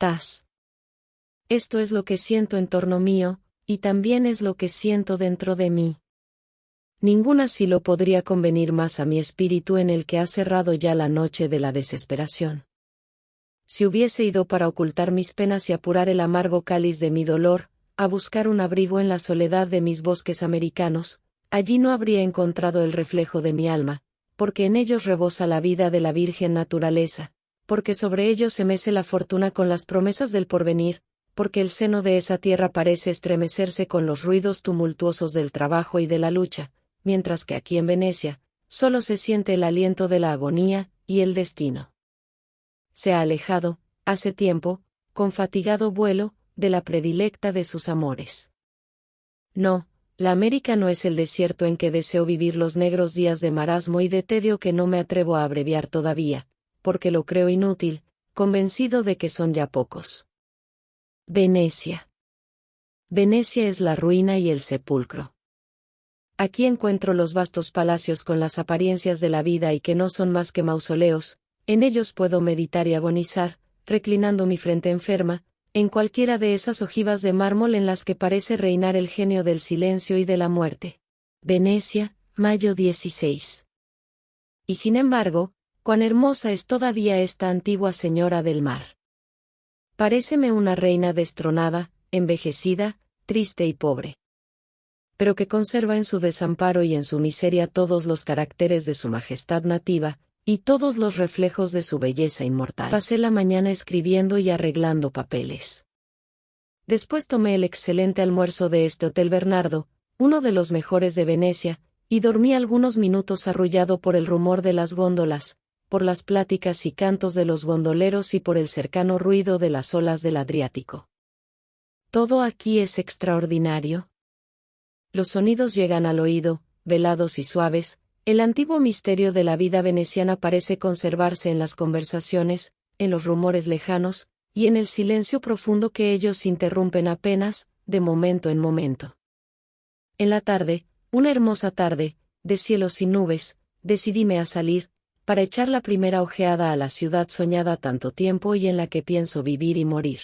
estás. Esto es lo que siento en torno mío, y también es lo que siento dentro de mí. Ningún asilo podría convenir más a mi espíritu en el que ha cerrado ya la noche de la desesperación. Si hubiese ido para ocultar mis penas y apurar el amargo cáliz de mi dolor, a buscar un abrigo en la soledad de mis bosques americanos, allí no habría encontrado el reflejo de mi alma, porque en ellos rebosa la vida de la virgen naturaleza, porque sobre ellos se mece la fortuna con las promesas del porvenir, porque el seno de esa tierra parece estremecerse con los ruidos tumultuosos del trabajo y de la lucha, mientras que aquí en Venecia, solo se siente el aliento de la agonía y el destino. Se ha alejado, hace tiempo, con fatigado vuelo, de la predilecta de sus amores. No, la América no es el desierto en que deseo vivir los negros días de marasmo y de tedio que no me atrevo a abreviar todavía, porque lo creo inútil, convencido de que son ya pocos. Venecia. Venecia es la ruina y el sepulcro. Aquí encuentro los vastos palacios con las apariencias de la vida y que no son más que mausoleos, en ellos puedo meditar y agonizar, reclinando mi frente enferma, en cualquiera de esas ojivas de mármol en las que parece reinar el genio del silencio y de la muerte. Venecia, mayo 16. Y sin embargo, cuán hermosa es todavía esta antigua señora del mar. Paréceme una reina destronada, envejecida, triste y pobre, pero que conserva en su desamparo y en su miseria todos los caracteres de su majestad nativa, y todos los reflejos de su belleza inmortal. Pasé la mañana escribiendo y arreglando papeles. Después tomé el excelente almuerzo de este Hotel Bernardo, uno de los mejores de Venecia, y dormí algunos minutos arrullado por el rumor de las góndolas, por las pláticas y cantos de los gondoleros y por el cercano ruido de las olas del Adriático. Todo aquí es extraordinario. Los sonidos llegan al oído, velados y suaves. El antiguo misterio de la vida veneciana parece conservarse en las conversaciones, en los rumores lejanos, y en el silencio profundo que ellos interrumpen apenas, de momento en momento. En la tarde, una hermosa tarde, de cielo sin nubes, decidíme a salir, para echar la primera ojeada a la ciudad soñada tanto tiempo y en la que pienso vivir y morir.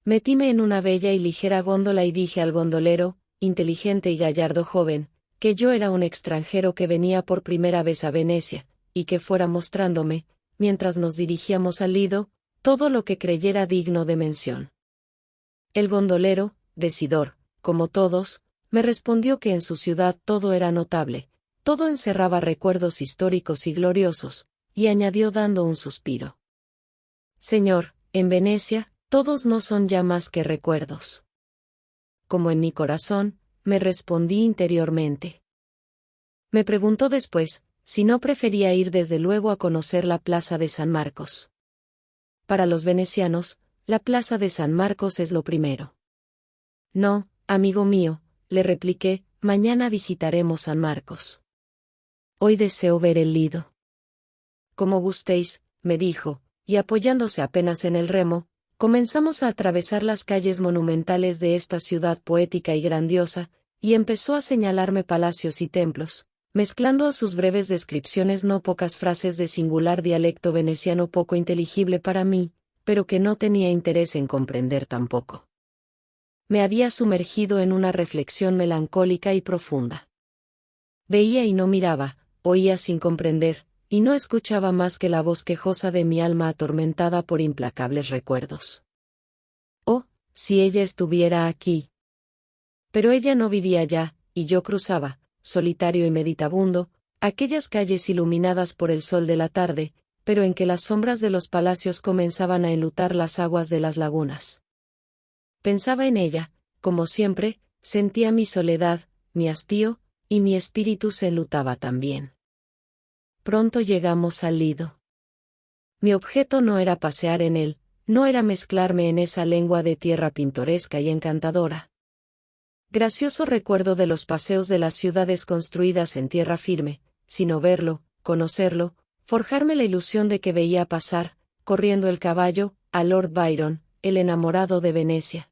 Metíme en una bella y ligera góndola y dije al gondolero, inteligente y gallardo joven, que yo era un extranjero que venía por primera vez a Venecia, y que fuera mostrándome, mientras nos dirigíamos al Lido, todo lo que creyera digno de mención. El gondolero, decidor, como todos, me respondió que en su ciudad todo era notable, todo encerraba recuerdos históricos y gloriosos, y añadió dando un suspiro: Señor, en Venecia, todos no son ya más que recuerdos. Como en mi corazón, me respondí interiormente. Me preguntó después, si no prefería ir desde luego a conocer la Plaza de San Marcos. Para los venecianos, la Plaza de San Marcos es lo primero. No, amigo mío, le repliqué, mañana visitaremos San Marcos. Hoy deseo ver el Lido. Como gustéis, me dijo, y apoyándose apenas en el remo, comenzamos a atravesar las calles monumentales de esta ciudad poética y grandiosa, y empezó a señalarme palacios y templos, mezclando a sus breves descripciones no pocas frases de singular dialecto veneciano poco inteligible para mí, pero que no tenía interés en comprender tampoco. Me había sumergido en una reflexión melancólica y profunda. Veía y no miraba, oía sin comprender, y no escuchaba más que la voz quejosa de mi alma atormentada por implacables recuerdos. Oh, si ella estuviera aquí. Pero ella no vivía ya, y yo cruzaba, solitario y meditabundo, aquellas calles iluminadas por el sol de la tarde, pero en que las sombras de los palacios comenzaban a enlutar las aguas de las lagunas. Pensaba en ella, como siempre, sentía mi soledad, mi hastío, y mi espíritu se enlutaba también. Pronto llegamos al Lido. Mi objeto no era pasear en él, no era mezclarme en esa lengua de tierra pintoresca y encantadora. Gracioso recuerdo de los paseos de las ciudades construidas en tierra firme, sino verlo, conocerlo, forjarme la ilusión de que veía pasar, corriendo el caballo, a Lord Byron, el enamorado de Venecia.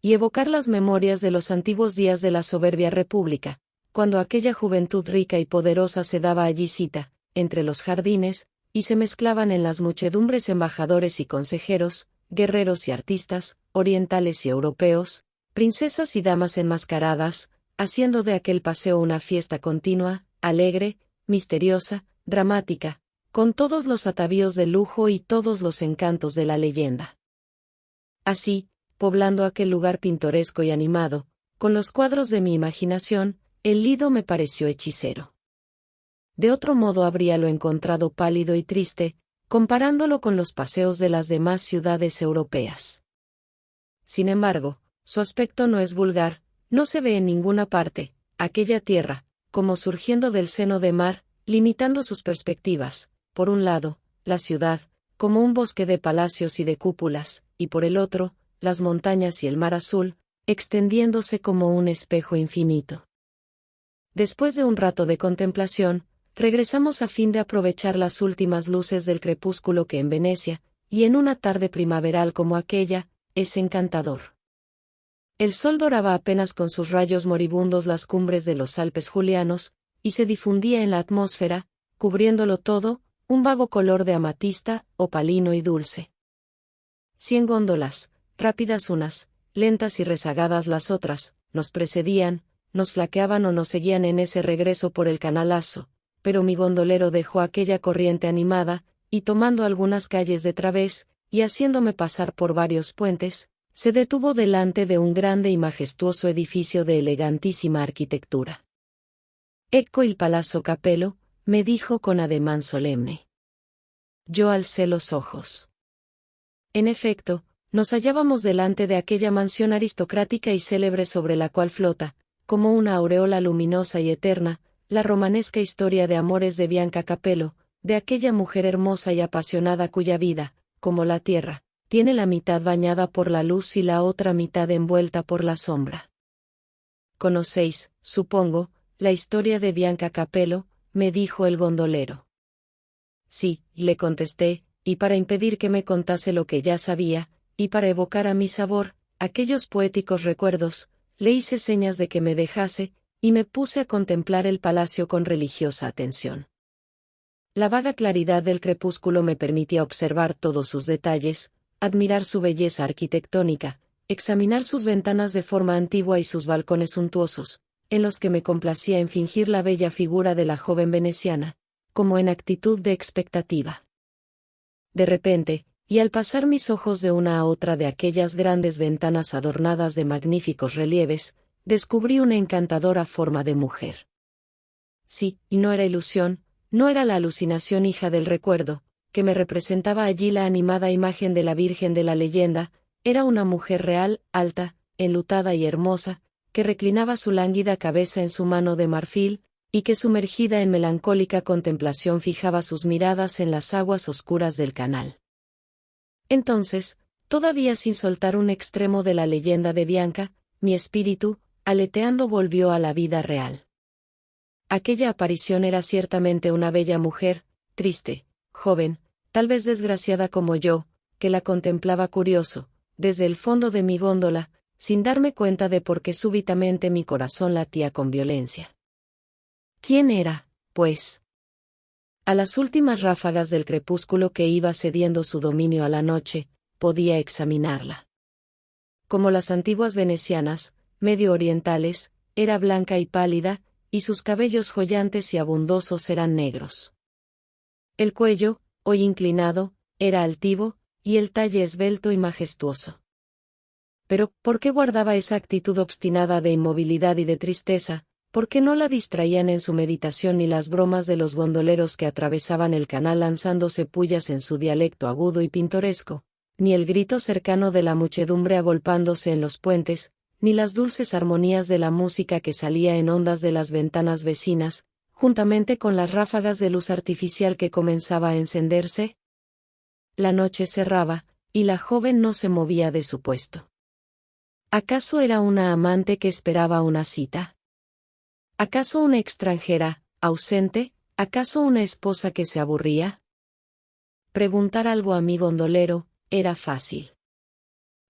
Y evocar las memorias de los antiguos días de la soberbia república, cuando aquella juventud rica y poderosa se daba allí cita, entre los jardines, y se mezclaban en las muchedumbres embajadores y consejeros, guerreros y artistas, orientales y europeos, princesas y damas enmascaradas, haciendo de aquel paseo una fiesta continua, alegre, misteriosa, dramática, con todos los atavíos de lujo y todos los encantos de la leyenda. Así, poblando aquel lugar pintoresco y animado, con los cuadros de mi imaginación, el Lido me pareció hechicero. De otro modo habríalo encontrado pálido y triste, comparándolo con los paseos de las demás ciudades europeas. Sin embargo, su aspecto no es vulgar, no se ve en ninguna parte, aquella tierra, como surgiendo del seno de mar, limitando sus perspectivas, por un lado, la ciudad, como un bosque de palacios y de cúpulas, y por el otro, las montañas y el mar azul, extendiéndose como un espejo infinito. Después de un rato de contemplación, regresamos a fin de aprovechar las últimas luces del crepúsculo que en Venecia, y en una tarde primaveral como aquella, es encantador. El sol doraba apenas con sus rayos moribundos las cumbres de los Alpes julianos, y se difundía en la atmósfera, cubriéndolo todo, un vago color de amatista, opalino y dulce. 100 góndolas, rápidas unas, lentas y rezagadas las otras, nos precedían, nos flaqueaban o nos seguían en ese regreso por el canalazo, pero mi gondolero dejó aquella corriente animada, y tomando algunas calles de través, y haciéndome pasar por varios puentes, se detuvo delante de un grande y majestuoso edificio de elegantísima arquitectura. «Ecco il Palazzo Capello», me dijo con ademán solemne. Yo alcé los ojos. En efecto, nos hallábamos delante de aquella mansión aristocrática y célebre sobre la cual flota, como una aureola luminosa y eterna, la romanesca historia de amores de Bianca Capello, de aquella mujer hermosa y apasionada cuya vida, como la tierra, tiene la mitad bañada por la luz y la otra mitad envuelta por la sombra. «Conocéis, supongo, la historia de Bianca Capello», me dijo el gondolero. «Sí», le contesté, y para impedir que me contase lo que ya sabía, y para evocar a mi sabor aquellos poéticos recuerdos, le hice señas de que me dejase, y me puse a contemplar el palacio con religiosa atención. La vaga claridad del crepúsculo me permitía observar todos sus detalles, admirar su belleza arquitectónica, examinar sus ventanas de forma antigua y sus balcones suntuosos, en los que me complacía en fingir la bella figura de la joven veneciana, como en actitud de expectativa. De repente, y al pasar mis ojos de una a otra de aquellas grandes ventanas adornadas de magníficos relieves, descubrí una encantadora forma de mujer. Sí, y no era ilusión, no era la alucinación hija del recuerdo, que me representaba allí la animada imagen de la Virgen de la leyenda, era una mujer real, alta, enlutada y hermosa, que reclinaba su lánguida cabeza en su mano de marfil, y que sumergida en melancólica contemplación fijaba sus miradas en las aguas oscuras del canal. Entonces, todavía sin soltar un extremo de la leyenda de Bianca, mi espíritu, aleteando, volvió a la vida real. Aquella aparición era ciertamente una bella mujer, triste, joven, tal vez desgraciada como yo, que la contemplaba curioso, desde el fondo de mi góndola, sin darme cuenta de por qué súbitamente mi corazón latía con violencia. ¿Quién era, pues? A las últimas ráfagas del crepúsculo que iba cediendo su dominio a la noche, podía examinarla. Como las antiguas venecianas, medio orientales, era blanca y pálida, y sus cabellos joyantes y abundosos eran negros. El cuello, hoy inclinado, era altivo, y el talle esbelto y majestuoso. Pero, ¿por qué guardaba esa actitud obstinada de inmovilidad y de tristeza? ¿Por qué no la distraían en su meditación ni las bromas de los gondoleros que atravesaban el canal lanzándose pullas en su dialecto agudo y pintoresco, ni el grito cercano de la muchedumbre agolpándose en los puentes, ni las dulces armonías de la música que salía en ondas de las ventanas vecinas, juntamente con las ráfagas de luz artificial que comenzaba a encenderse? La noche cerraba, y la joven no se movía de su puesto. ¿Acaso era una amante que esperaba una cita? ¿Acaso una extranjera, ausente? ¿Acaso una esposa que se aburría? Preguntar algo a mi gondolero era fácil.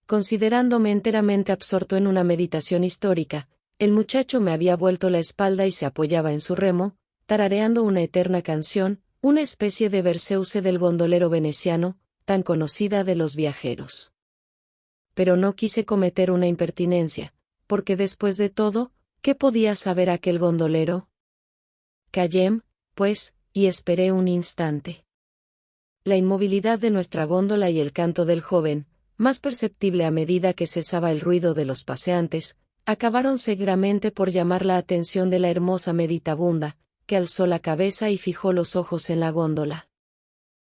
Considerándome enteramente absorto en una meditación histórica, el muchacho me había vuelto la espalda y se apoyaba en su remo, tarareando una eterna canción, una especie de Berceuse del gondolero veneciano, tan conocida de los viajeros. Pero no quise cometer una impertinencia, porque después de todo, ¿qué podía saber aquel gondolero? Callé, pues, y esperé un instante. La inmovilidad de nuestra góndola y el canto del joven, más perceptible a medida que cesaba el ruido de los paseantes, acabaron seguramente por llamar la atención de la hermosa meditabunda, que alzó la cabeza y fijó los ojos en la góndola.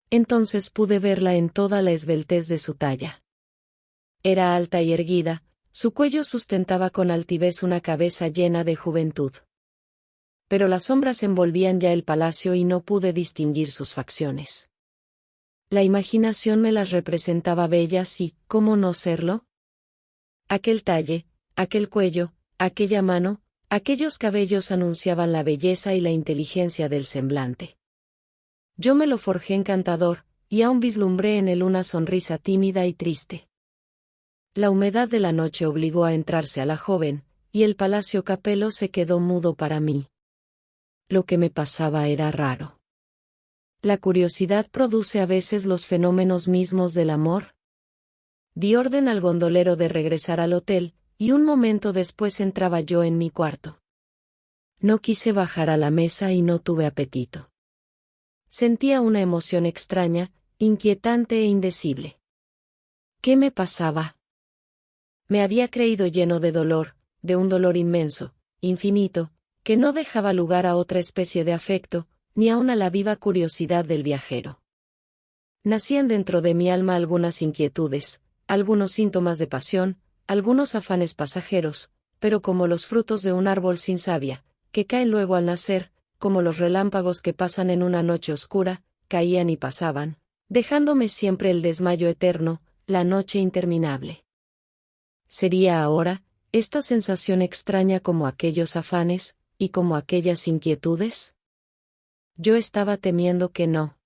Entonces pude verla en toda la esbeltez de su talla. Era alta y erguida, su cuello sustentaba con altivez una cabeza llena de juventud. Pero las sombras envolvían ya el palacio y no pude distinguir sus facciones. La imaginación me las representaba bellas y, ¿cómo no serlo? Aquel talle, aquel cuello, aquella mano, aquellos cabellos anunciaban la belleza y la inteligencia del semblante. Yo me lo forjé encantador, y aún vislumbré en él una sonrisa tímida y triste. La humedad de la noche obligó a entrarse a la joven, y el Palacio Capello se quedó mudo para mí. Lo que me pasaba era raro. ¿La curiosidad produce a veces los fenómenos mismos del amor? Di orden al gondolero de regresar al hotel, y un momento después entraba yo en mi cuarto. No quise bajar a la mesa y no tuve apetito. Sentía una emoción extraña, inquietante e indecible. ¿Qué me pasaba? Me había creído lleno de dolor, de un dolor inmenso, infinito, que no dejaba lugar a otra especie de afecto, ni aun a la viva curiosidad del viajero. Nacían dentro de mi alma algunas inquietudes, algunos síntomas de pasión, algunos afanes pasajeros, pero como los frutos de un árbol sin savia, que caen luego al nacer, como los relámpagos que pasan en una noche oscura, caían y pasaban, dejándome siempre el desmayo eterno, la noche interminable. ¿Sería ahora esta sensación extraña como aquellos afanes, y como aquellas inquietudes? Yo estaba temiendo que no.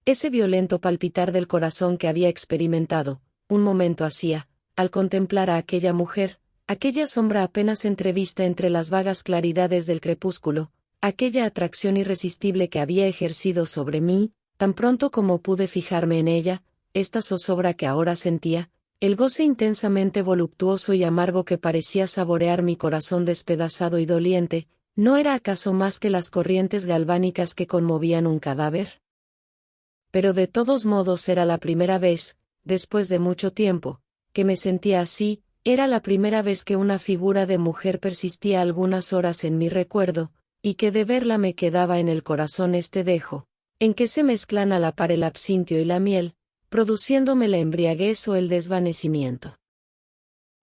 Ese violento palpitar del corazón que había experimentado, un momento hacía, al contemplar a aquella mujer, aquella sombra apenas entrevista entre las vagas claridades del crepúsculo, aquella atracción irresistible que había ejercido sobre mí, tan pronto como pude fijarme en ella, esta zozobra que ahora sentía, el goce intensamente voluptuoso y amargo que parecía saborear mi corazón despedazado y doliente, ¿no era acaso más que las corrientes galvánicas que conmovían un cadáver? Pero de todos modos era la primera vez, después de mucho tiempo, que me sentía así, era la primera vez que una figura de mujer persistía algunas horas en mi recuerdo, y que de verla me quedaba en el corazón este dejo, en que se mezclan a la par el absintio y la miel, produciéndome la embriaguez o el desvanecimiento.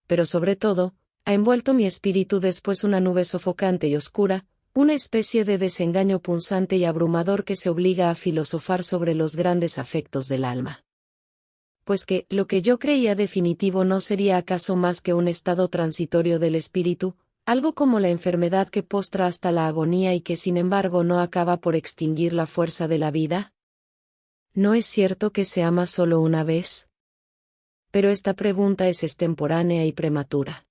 Pero sobre todo, ha envuelto mi espíritu después una nube sofocante y oscura, una especie de desengaño punzante y abrumador que se obliga a filosofar sobre los grandes afectos del alma. Pues que, lo que yo creía definitivo no sería acaso más que un estado transitorio del espíritu, algo como la enfermedad que postra hasta la agonía y que sin embargo no acaba por extinguir la fuerza de la vida. ¿No es cierto que se ama solo una vez? Pero esta pregunta es extemporánea y prematura.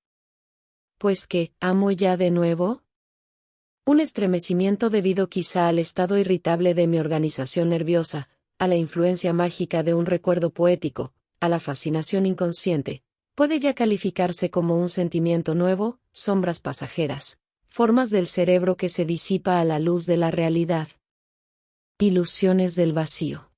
¿Pues qué, amo ya de nuevo? Un estremecimiento debido quizá al estado irritable de mi organización nerviosa, a la influencia mágica de un recuerdo poético, a la fascinación inconsciente, puede ya calificarse como un sentimiento nuevo, sombras pasajeras, formas del cerebro que se disipa a la luz de la realidad. Ilusiones del vacío.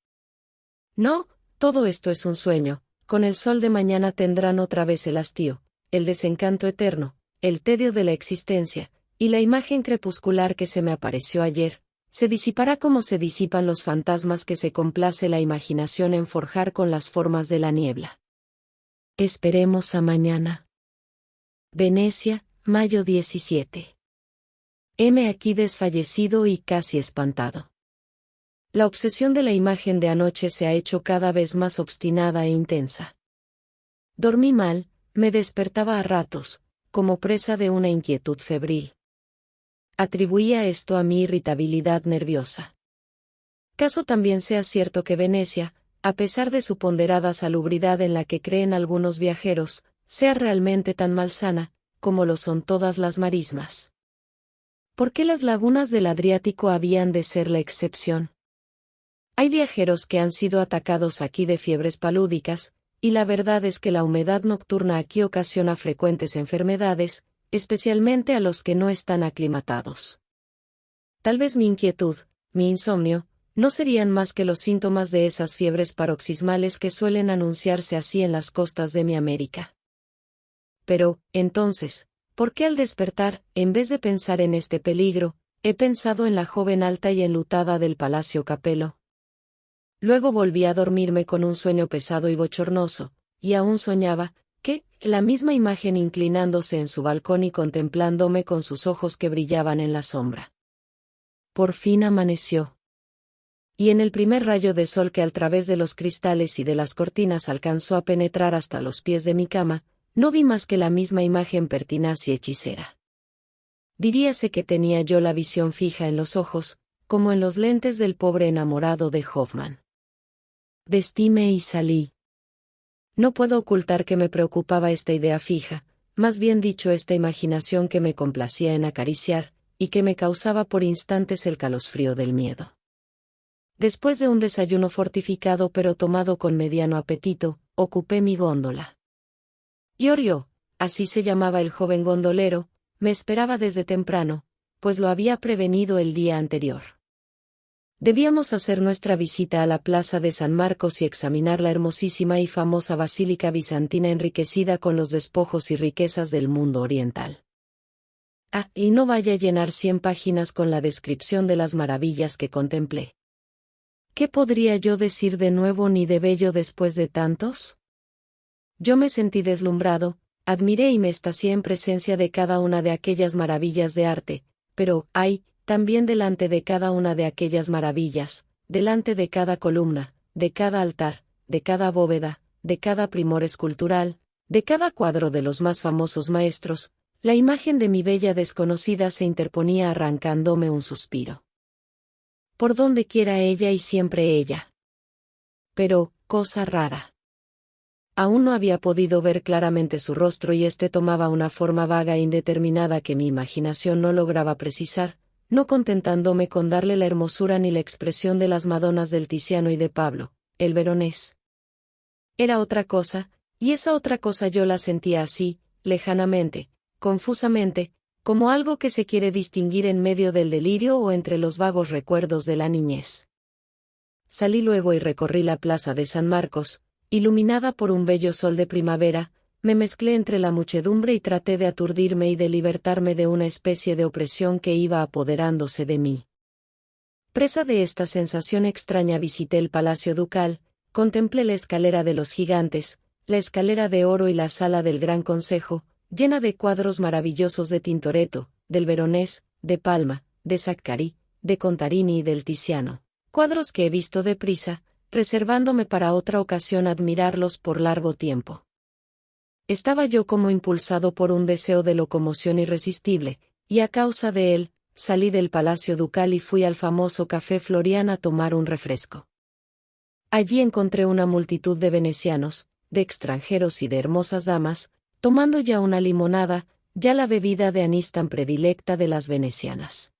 No, todo esto es un sueño, con el sol de mañana tendrán otra vez el hastío, el desencanto eterno, el tedio de la existencia, y la imagen crepuscular que se me apareció ayer, se disipará como se disipan los fantasmas que se complace la imaginación en forjar con las formas de la niebla. Esperemos a mañana. Venecia, mayo 17. Heme aquí desfallecido y casi espantado. La obsesión de la imagen de anoche se ha hecho cada vez más obstinada e intensa. Dormí mal, me despertaba a ratos, como presa de una inquietud febril. Atribuía esto a mi irritabilidad nerviosa. Caso también sea cierto que Venecia, a pesar de su ponderada salubridad en la que creen algunos viajeros, sea realmente tan malsana, como lo son todas las marismas. ¿Por qué las lagunas del Adriático habían de ser la excepción? Hay viajeros que han sido atacados aquí de fiebres palúdicas, y la verdad es que la humedad nocturna aquí ocasiona frecuentes enfermedades, especialmente a los que no están aclimatados. Tal vez mi inquietud, mi insomnio, no serían más que los síntomas de esas fiebres paroxismales que suelen anunciarse así en las costas de mi América. Pero, entonces, ¿por qué al despertar, en vez de pensar en este peligro, he pensado en la joven alta y enlutada del Palacio Capello? Luego volví a dormirme con un sueño pesado y bochornoso, y aún soñaba, que, la misma imagen inclinándose en su balcón y contemplándome con sus ojos que brillaban en la sombra. Por fin amaneció. Y en el primer rayo de sol que al través de los cristales y de las cortinas alcanzó a penetrar hasta los pies de mi cama, no vi más que la misma imagen pertinaz y hechicera. Diríase que tenía yo la visión fija en los ojos, como en los lentes del pobre enamorado de Hoffmann. Vestíme y salí. No puedo ocultar que me preocupaba esta idea fija, más bien dicho esta imaginación que me complacía en acariciar, y que me causaba por instantes el calosfrío del miedo. Después de un desayuno fortificado pero tomado con mediano apetito, ocupé mi góndola. Iorio, así se llamaba el joven gondolero, me esperaba desde temprano, pues lo había prevenido el día anterior. Debíamos hacer nuestra visita a la plaza de San Marcos y examinar la hermosísima y famosa basílica bizantina enriquecida con los despojos y riquezas del mundo oriental. Y no vaya a llenar 100 páginas con la descripción de las maravillas que contemplé. ¿Qué podría yo decir de nuevo ni de bello después de tantos? Yo me sentí deslumbrado, admiré y me extasié en presencia de cada una de aquellas maravillas de arte, pero, también delante de cada una de aquellas maravillas, delante de cada columna, de cada altar, de cada bóveda, de cada primor escultural, de cada cuadro de los más famosos maestros, la imagen de mi bella desconocida se interponía arrancándome un suspiro. Por donde quiera ella y siempre ella. Pero, cosa rara. Aún no había podido ver claramente su rostro y éste tomaba una forma vaga e indeterminada que mi imaginación no lograba precisar, no contentándome con darle la hermosura ni la expresión de las Madonas del Tiziano y de Pablo, el veronés. Era otra cosa, y esa otra cosa yo la sentía así, lejanamente, confusamente, como algo que se quiere distinguir en medio del delirio o entre los vagos recuerdos de la niñez. Salí luego y recorrí la plaza de San Marcos, iluminada por un bello sol de primavera, me mezclé entre la muchedumbre y traté de aturdirme y de libertarme de una especie de opresión que iba apoderándose de mí. Presa de esta sensación extraña visité el Palacio Ducal, contemplé la escalera de los gigantes, la escalera de oro y la sala del Gran Consejo, llena de cuadros maravillosos de Tintoretto, del Veronés, de Palma, de Saccari, de Contarini y del Tiziano, cuadros que he visto deprisa, reservándome para otra ocasión admirarlos por largo tiempo. Estaba yo como impulsado por un deseo de locomoción irresistible, y a causa de él, salí del Palacio Ducal y fui al famoso Café Florian a tomar un refresco. Allí encontré una multitud de venecianos, de extranjeros y de hermosas damas, tomando ya una limonada, ya la bebida de anís tan predilecta de las venecianas.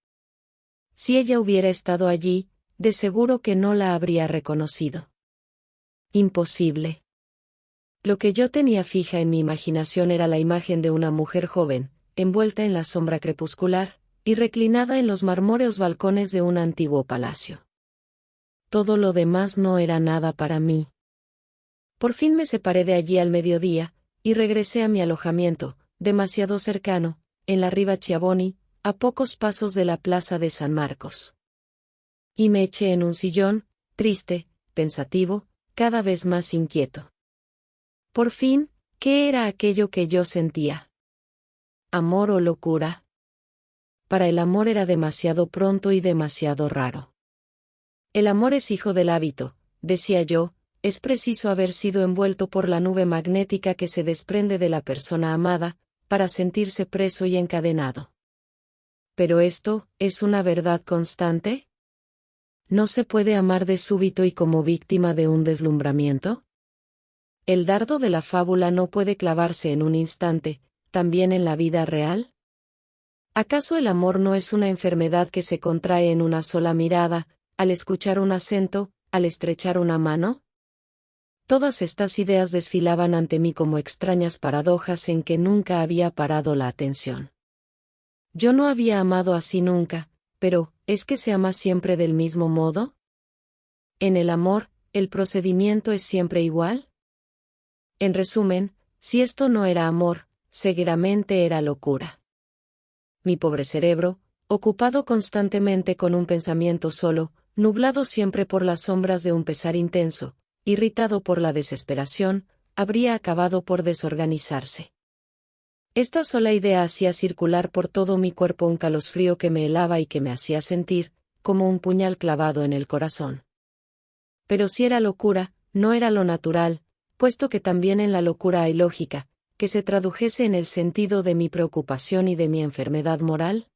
Si ella hubiera estado allí, de seguro que no la habría reconocido. Imposible. Lo que yo tenía fija en mi imaginación era la imagen de una mujer joven, envuelta en la sombra crepuscular, y reclinada en los marmóreos balcones de un antiguo palacio. Todo lo demás no era nada para mí. Por fin me separé de allí al mediodía, y regresé a mi alojamiento, demasiado cercano, en la Riva Chiavoni, a pocos pasos de la plaza de San Marcos. Y me eché en un sillón, triste, pensativo, cada vez más inquieto. Por fin, ¿qué era aquello que yo sentía? ¿Amor o locura? Para el amor era demasiado pronto y demasiado raro. El amor es hijo del hábito, decía yo, es preciso haber sido envuelto por la nube magnética que se desprende de la persona amada, para sentirse preso y encadenado. ¿Pero esto es una verdad constante? ¿No se puede amar de súbito y como víctima de un deslumbramiento? ¿El dardo de la fábula no puede clavarse en un instante, también en la vida real? ¿Acaso el amor no es una enfermedad que se contrae en una sola mirada, al escuchar un acento, al estrechar una mano? Todas estas ideas desfilaban ante mí como extrañas paradojas en que nunca había parado la atención. Yo no había amado así nunca, pero, ¿es que se ama siempre del mismo modo? En el amor, ¿el procedimiento es siempre igual? En resumen, si esto no era amor, seguramente era locura. Mi pobre cerebro, ocupado constantemente con un pensamiento solo, nublado siempre por las sombras de un pesar intenso, irritado por la desesperación, habría acabado por desorganizarse. Esta sola idea hacía circular por todo mi cuerpo un calosfrío que me helaba y que me hacía sentir, como un puñal clavado en el corazón. Pero si era locura, no era lo natural, puesto que también en la locura hay lógica, que se tradujese en el sentido de mi preocupación y de mi enfermedad moral.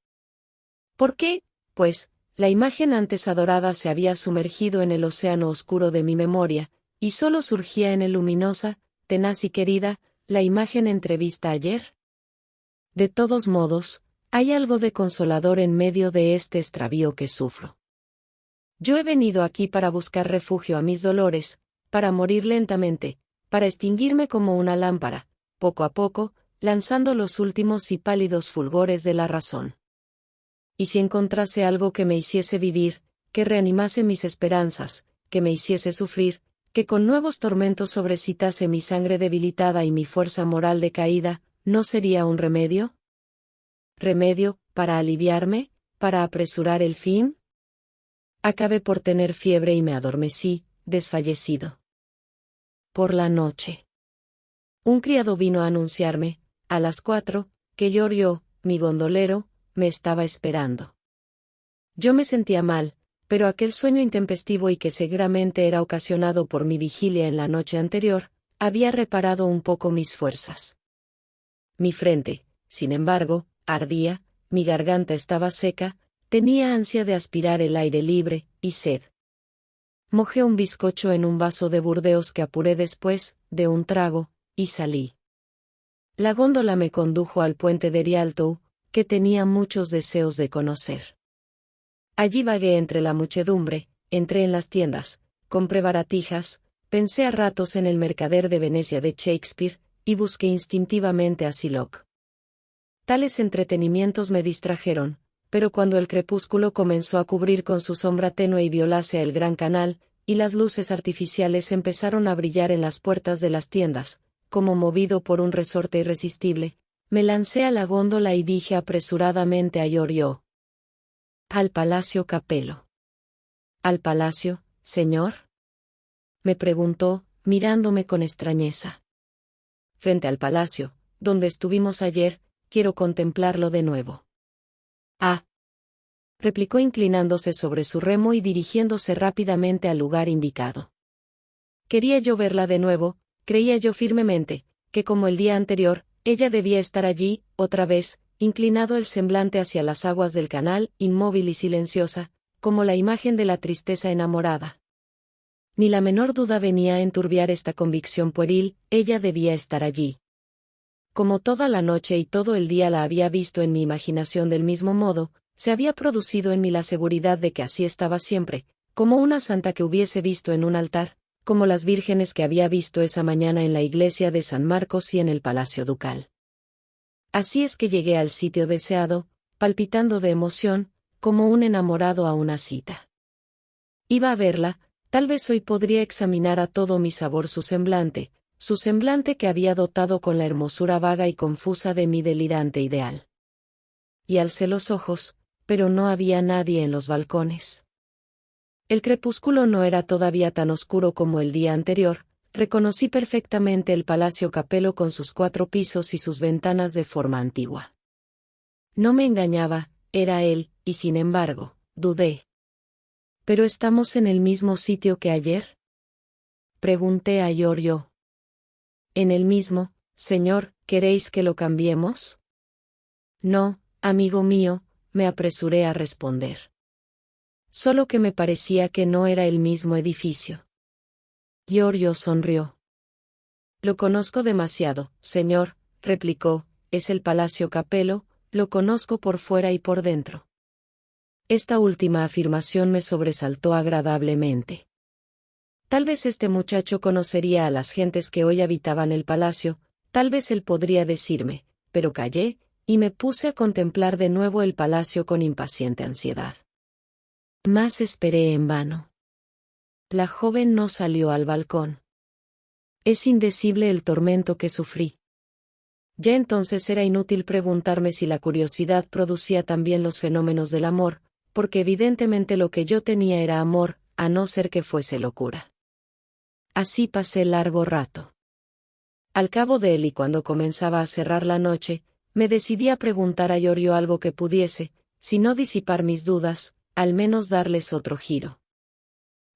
¿Por qué? Pues, la imagen antes adorada se había sumergido en el océano oscuro de mi memoria, y solo surgía en el luminosa, tenaz y querida, la imagen entrevista ayer. De todos modos, hay algo de consolador en medio de este extravío que sufro. Yo he venido aquí para buscar refugio a mis dolores, para morir lentamente, para extinguirme como una lámpara, poco a poco, lanzando los últimos y pálidos fulgores de la razón. Y si encontrase algo que me hiciese vivir, que reanimase mis esperanzas, que me hiciese sufrir, que con nuevos tormentos sobrecitase mi sangre debilitada y mi fuerza moral decaída, ¿no sería un remedio? ¿Remedio, para aliviarme, para apresurar el fin? Acabé por tener fiebre y me adormecí, desfallecido. Por la noche. Un criado vino a anunciarme, a las 4, que Giorgio, mi gondolero, me estaba esperando. Yo me sentía mal, pero aquel sueño intempestivo y que seguramente era ocasionado por mi vigilia en la noche anterior, había reparado un poco mis fuerzas. Mi frente, sin embargo, ardía, mi garganta estaba seca, tenía ansia de aspirar el aire libre, y sed. Mojé un bizcocho en un vaso de Burdeos que apuré después, de un trago, y salí. La góndola me condujo al puente de Rialto, que tenía muchos deseos de conocer. Allí vagué entre la muchedumbre, entré en las tiendas, compré baratijas, pensé a ratos en el mercader de Venecia de Shakespeare, y busqué instintivamente a Sylock. Tales entretenimientos me distrajeron, pero cuando el crepúsculo comenzó a cubrir con su sombra tenue y violase el gran canal, y las luces artificiales empezaron a brillar en las puertas de las tiendas, como movido por un resorte irresistible, me lancé a la góndola y dije apresuradamente a Giorgio: «Al Palacio Capello». «¿Al palacio, señor?», me preguntó, mirándome con extrañeza. «Frente al palacio, donde estuvimos ayer, quiero contemplarlo de nuevo». «Ah», replicó inclinándose sobre su remo y dirigiéndose rápidamente al lugar indicado. Quería yo verla de nuevo, creía yo firmemente, que como el día anterior, ella debía estar allí, otra vez, inclinado el semblante hacia las aguas del canal, inmóvil y silenciosa, como la imagen de la tristeza enamorada. Ni la menor duda venía a enturbiar esta convicción pueril, ella debía estar allí. Como toda la noche y todo el día la había visto en mi imaginación del mismo modo, se había producido en mí la seguridad de que así estaba siempre, como una santa que hubiese visto en un altar, como las vírgenes que había visto esa mañana en la iglesia de San Marcos y en el Palacio Ducal. Así es que llegué al sitio deseado, palpitando de emoción, como un enamorado a una cita. Iba a verla, tal vez hoy podría examinar a todo mi sabor su semblante que había dotado con la hermosura vaga y confusa de mi delirante ideal. Y alcé los ojos, pero no había nadie en los balcones. El crepúsculo no era todavía tan oscuro como el día anterior, reconocí perfectamente el Palacio Capello con sus 4 pisos y sus ventanas de forma antigua. No me engañaba, era él, y sin embargo, dudé. ¿Pero estamos en el mismo sitio que ayer?, pregunté a Giorgio. En el mismo, señor, ¿queréis que lo cambiemos? No, amigo mío, me apresuré a responder. Solo que me parecía que no era el mismo edificio. Giorgio sonrió. Lo conozco demasiado, señor, replicó, es el Palacio Capello, lo conozco por fuera y por dentro. Esta última afirmación me sobresaltó agradablemente. Tal vez este muchacho conocería a las gentes que hoy habitaban el palacio, tal vez él podría decirme, pero callé, y me puse a contemplar de nuevo el palacio con impaciente ansiedad. Mas esperé en vano. La joven no salió al balcón. Es indecible el tormento que sufrí. Ya entonces era inútil preguntarme si la curiosidad producía también los fenómenos del amor, porque evidentemente lo que yo tenía era amor, a no ser que fuese locura. Así pasé largo rato. Al cabo de él y cuando comenzaba a cerrar la noche, me decidí a preguntar a Iorio algo que pudiese, si no disipar mis dudas, al menos darles otro giro.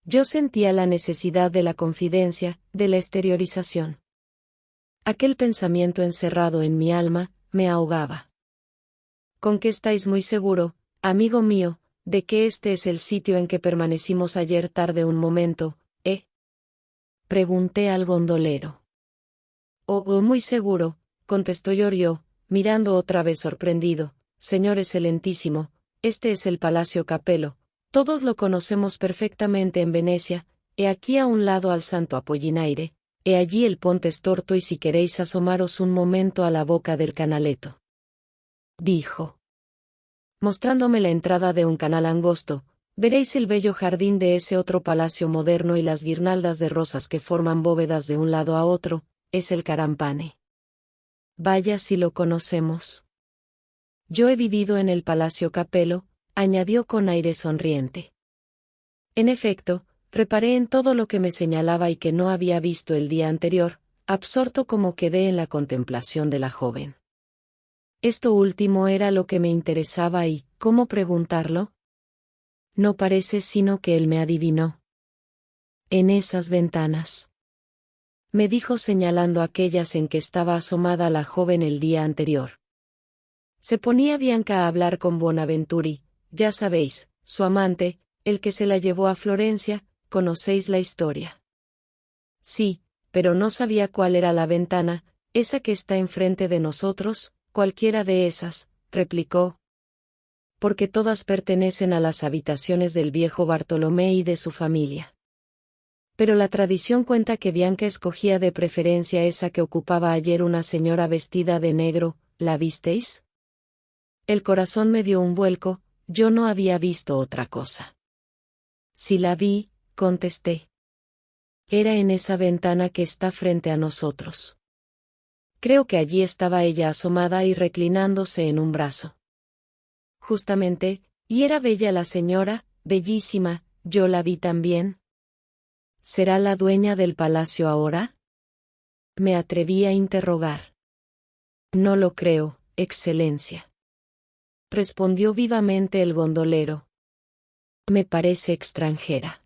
Yo sentía la necesidad de la confidencia, de la exteriorización. Aquel pensamiento encerrado en mi alma, me ahogaba. ¿Con qué estáis muy seguro, amigo mío, de que este es el sitio en que permanecimos ayer tarde un momento, Pregunté al gondolero. Oh, muy seguro, contestó Iorio, mirando otra vez sorprendido. Señor excelentísimo, este es el Palacio Capello, todos lo conocemos perfectamente en Venecia, he aquí a un lado al Santo Apollinaire, he allí el Ponte Storto y si queréis asomaros un momento a la boca del canaletto. Dijo. Mostrándome la entrada de un canal angosto, veréis el bello jardín de ese otro palacio moderno y las guirnaldas de rosas que forman bóvedas de un lado a otro, es el Carampane. Vaya si lo conocemos. Yo he vivido en el Palacio Capello, añadió con aire sonriente. En efecto, reparé en todo lo que me señalaba y que no había visto el día anterior, absorto como quedé en la contemplación de la joven. Esto último era lo que me interesaba y, ¿cómo preguntarlo? No parece sino que él me adivinó. En esas ventanas. Me dijo señalando aquellas en que estaba asomada la joven el día anterior. Se ponía Bianca a hablar con Buonaventuri, ya sabéis, su amante, el que se la llevó a Florencia, conocéis la historia. Sí, pero no sabía cuál era la ventana, esa que está enfrente de nosotros, cualquiera de esas, replicó. Porque todas pertenecen a las habitaciones del viejo Bartolomé y de su familia. Pero la tradición cuenta que Bianca escogía de preferencia esa que ocupaba ayer una señora vestida de negro, ¿la visteis? El corazón me dio un vuelco, yo no había visto otra cosa. Sí la vi, contesté. Era en esa ventana que está frente a nosotros. Creo que allí estaba ella asomada y reclinándose en un brazo. Justamente, y era bella la señora, bellísima, yo la vi también. ¿Será la dueña del palacio ahora? Me atreví a interrogar. No lo creo, Excelencia. Respondió vivamente el gondolero. Me parece extranjera.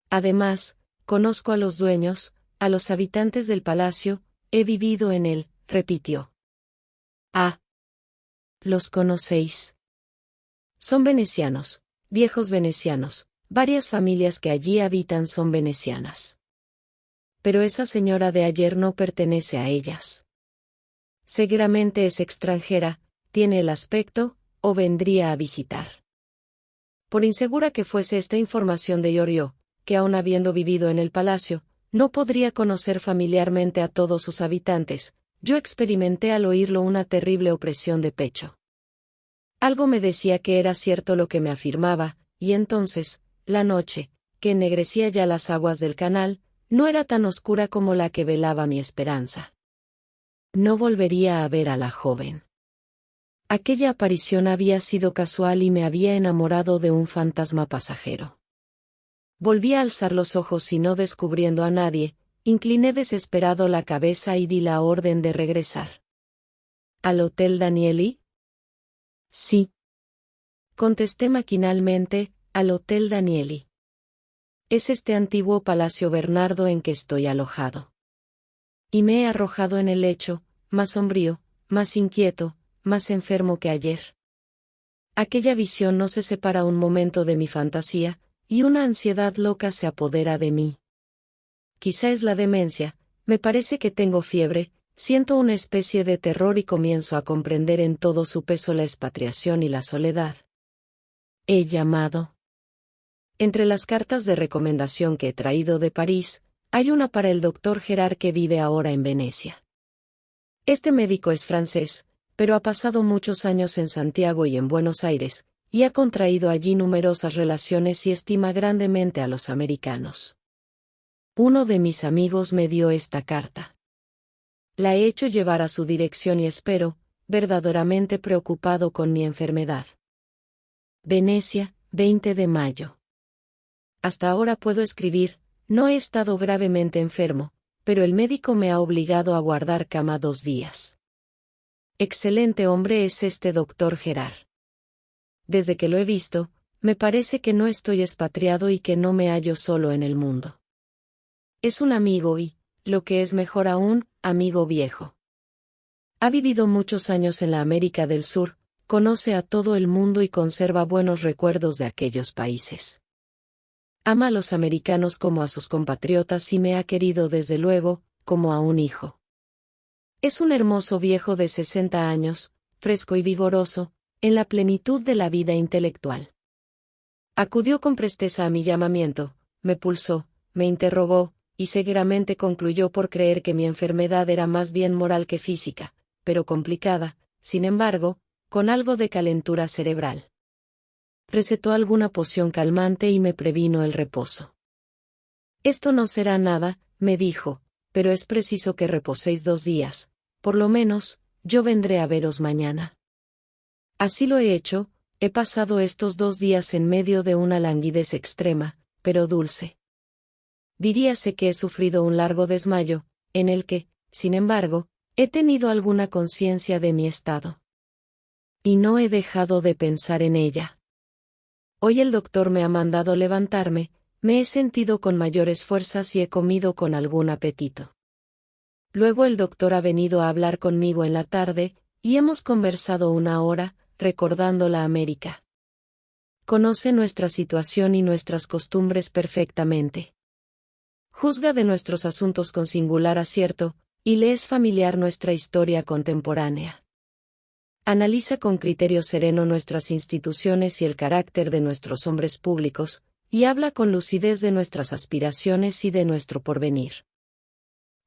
Además, conozco a los dueños, a los habitantes del palacio, he vivido en él, repitió. Ah. ¿Los conocéis? Son venecianos, viejos venecianos, varias familias que allí habitan son venecianas. Pero esa señora de ayer no pertenece a ellas. Seguramente es extranjera, tiene el aspecto, o vendría a visitar. Por insegura que fuese esta información de Iorio, que aun habiendo vivido en el palacio, no podría conocer familiarmente a todos sus habitantes, yo experimenté al oírlo una terrible opresión de pecho. Algo me decía que era cierto lo que me afirmaba, y entonces, la noche, que ennegrecía ya las aguas del canal, no era tan oscura como la que velaba mi esperanza. No volvería a ver a la joven. Aquella aparición había sido casual y me había enamorado de un fantasma pasajero. Volví a alzar los ojos y no descubriendo a nadie, incliné desesperado la cabeza y di la orden de regresar. ¿Al Hotel Danieli? Sí. Contesté maquinalmente, al Hotel Danieli. Es este antiguo Palacio Bernardo en que estoy alojado. Y me he arrojado en el lecho, más sombrío, más inquieto, más enfermo que ayer. Aquella visión no se separa un momento de mi fantasía, y una ansiedad loca se apodera de mí. Quizá es la demencia, me parece que tengo fiebre, siento una especie de terror y comienzo a comprender en todo su peso la expatriación y la soledad. He llamado. Entre las cartas de recomendación que he traído de París, hay una para el doctor Gerard que vive ahora en Venecia. Este médico es francés, pero ha pasado muchos años en Santiago y en Buenos Aires, y ha contraído allí numerosas relaciones y estima grandemente a los americanos. Uno de mis amigos me dio esta carta. La he hecho llevar a su dirección y espero, verdaderamente preocupado con mi enfermedad. Venecia, 20 de mayo. Hasta ahora puedo escribir, no he estado gravemente enfermo, pero el médico me ha obligado a guardar cama 2 días. Excelente hombre es este doctor Gerard. Desde que lo he visto, me parece que no estoy expatriado y que no me hallo solo en el mundo. Es un amigo y, lo que es mejor aún, amigo viejo. Ha vivido muchos años en la América del Sur, conoce a todo el mundo y conserva buenos recuerdos de aquellos países. Ama a los americanos como a sus compatriotas y me ha querido desde luego, como a un hijo. Es un hermoso viejo de 60 años, fresco y vigoroso, en la plenitud de la vida intelectual. Acudió con presteza a mi llamamiento, me pulsó, me interrogó, y seguramente concluyó por creer que mi enfermedad era más bien moral que física, pero complicada, sin embargo, con algo de calentura cerebral. Recetó alguna poción calmante y me previno el reposo. Esto no será nada, me dijo, pero es preciso que reposéis 2 días, por lo menos, yo vendré a veros mañana. Así lo he hecho, he pasado estos 2 días en medio de una languidez extrema, pero dulce. Diríase que he sufrido un largo desmayo, en el que, sin embargo, he tenido alguna conciencia de mi estado. Y no he dejado de pensar en ella. Hoy el doctor me ha mandado levantarme, me he sentido con mayores fuerzas y he comido con algún apetito. Luego el doctor ha venido a hablar conmigo en la tarde, y hemos conversado 1 hora, recordando la América. Conoce nuestra situación y nuestras costumbres perfectamente. Juzga de nuestros asuntos con singular acierto, y le es familiar nuestra historia contemporánea. Analiza con criterio sereno nuestras instituciones y el carácter de nuestros hombres públicos, y habla con lucidez de nuestras aspiraciones y de nuestro porvenir.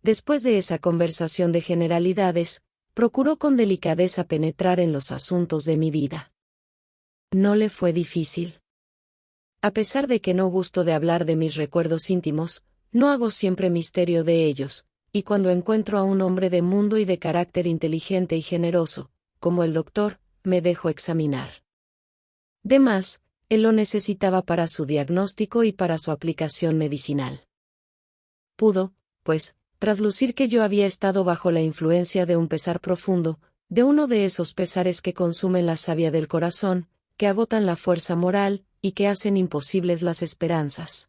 Después de esa conversación de generalidades, procuró con delicadeza penetrar en los asuntos de mi vida. No le fue difícil. A pesar de que no gusto de hablar de mis recuerdos íntimos, no hago siempre misterio de ellos, y cuando encuentro a un hombre de mundo y de carácter inteligente y generoso, como el doctor, me dejo examinar. Demás, él lo necesitaba para su diagnóstico y para su aplicación medicinal. Pudo, pues, traslucir que yo había estado bajo la influencia de un pesar profundo, de uno de esos pesares que consumen la savia del corazón, que agotan la fuerza moral, y que hacen imposibles las esperanzas.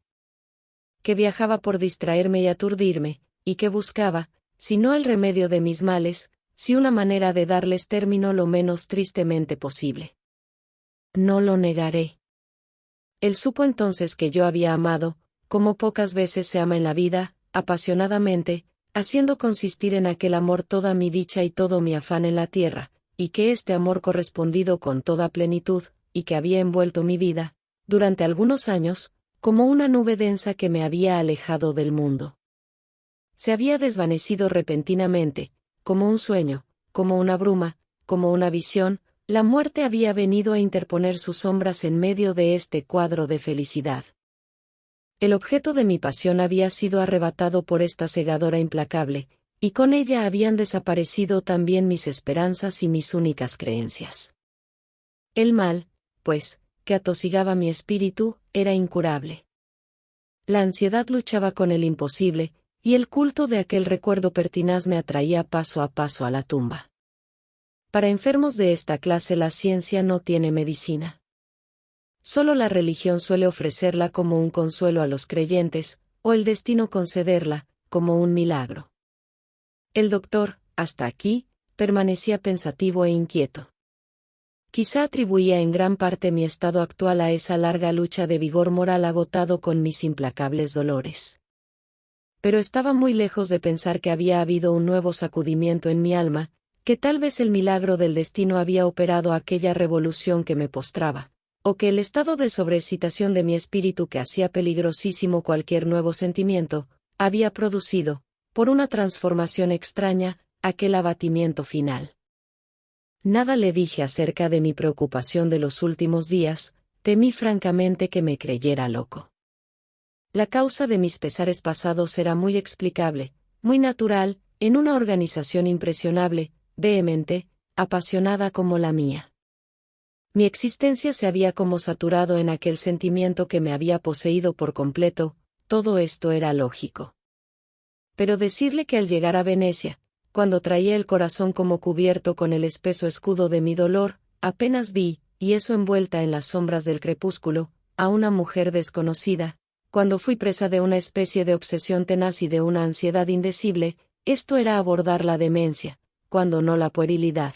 Que viajaba por distraerme y aturdirme, y que buscaba, si no el remedio de mis males, si una manera de darles término lo menos tristemente posible. No lo negaré. Él supo entonces que yo había amado, como pocas veces se ama en la vida, apasionadamente, haciendo consistir en aquel amor toda mi dicha y todo mi afán en la tierra, y que este amor correspondido con toda plenitud, y que había envuelto mi vida, durante algunos años, como una nube densa que me había alejado del mundo. Se había desvanecido repentinamente, como un sueño, como una bruma, como una visión, la muerte había venido a interponer sus sombras en medio de este cuadro de felicidad. El objeto de mi pasión había sido arrebatado por esta segadora implacable, y con ella habían desaparecido también mis esperanzas y mis únicas creencias. El mal, pues, que atosigaba mi espíritu, era incurable. La ansiedad luchaba con el imposible, y el culto de aquel recuerdo pertinaz me atraía paso a paso a la tumba. Para enfermos de esta clase la ciencia no tiene medicina. Solo la religión suele ofrecerla como un consuelo a los creyentes, o el destino concederla, como un milagro. El doctor, hasta aquí, permanecía pensativo e inquieto. Quizá atribuía en gran parte mi estado actual a esa larga lucha de vigor moral agotado con mis implacables dolores. Pero estaba muy lejos de pensar que había habido un nuevo sacudimiento en mi alma, que tal vez el milagro del destino había operado aquella revolución que me postraba, o que el estado de sobreexcitación de mi espíritu que hacía peligrosísimo cualquier nuevo sentimiento, había producido, por una transformación extraña, aquel abatimiento final. Nada le dije acerca de mi preocupación de los últimos días, temí francamente que me creyera loco. La causa de mis pesares pasados era muy explicable, muy natural, en una organización impresionable, vehemente, apasionada como la mía. Mi existencia se había como saturado en aquel sentimiento que me había poseído por completo, todo esto era lógico. Pero decirle que al llegar a Venecia, cuando traía el corazón como cubierto con el espeso escudo de mi dolor, apenas vi, y eso envuelta en las sombras del crepúsculo, a una mujer desconocida, cuando fui presa de una especie de obsesión tenaz y de una ansiedad indecible, esto era abordar la demencia, cuando no la puerilidad.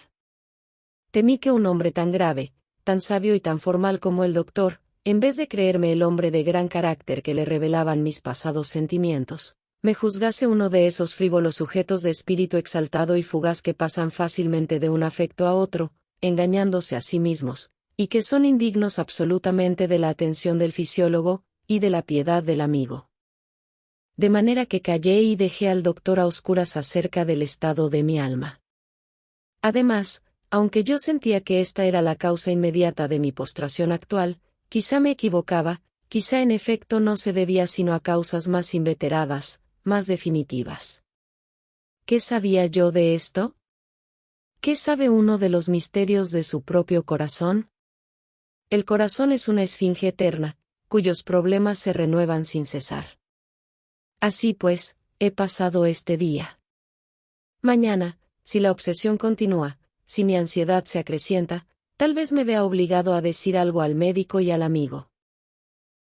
Temí que un hombre tan grave, tan sabio y tan formal como el doctor, en vez de creerme el hombre de gran carácter que le revelaban mis pasados sentimientos, me juzgase uno de esos frívolos sujetos de espíritu exaltado y fugaz que pasan fácilmente de un afecto a otro, engañándose a sí mismos, y que son indignos absolutamente de la atención del fisiólogo, y de la piedad del amigo. De manera que callé y dejé al doctor a oscuras acerca del estado de mi alma. Además, aunque yo sentía que esta era la causa inmediata de mi postración actual, quizá me equivocaba, quizá en efecto no se debía sino a causas más inveteradas, más definitivas. ¿Qué sabía yo de esto? ¿Qué sabe uno de los misterios de su propio corazón? El corazón es una esfinge eterna, cuyos problemas se renuevan sin cesar. Así pues, he pasado este día. Mañana, si la obsesión continúa, si mi ansiedad se acrecienta, tal vez me vea obligado a decir algo al médico y al amigo.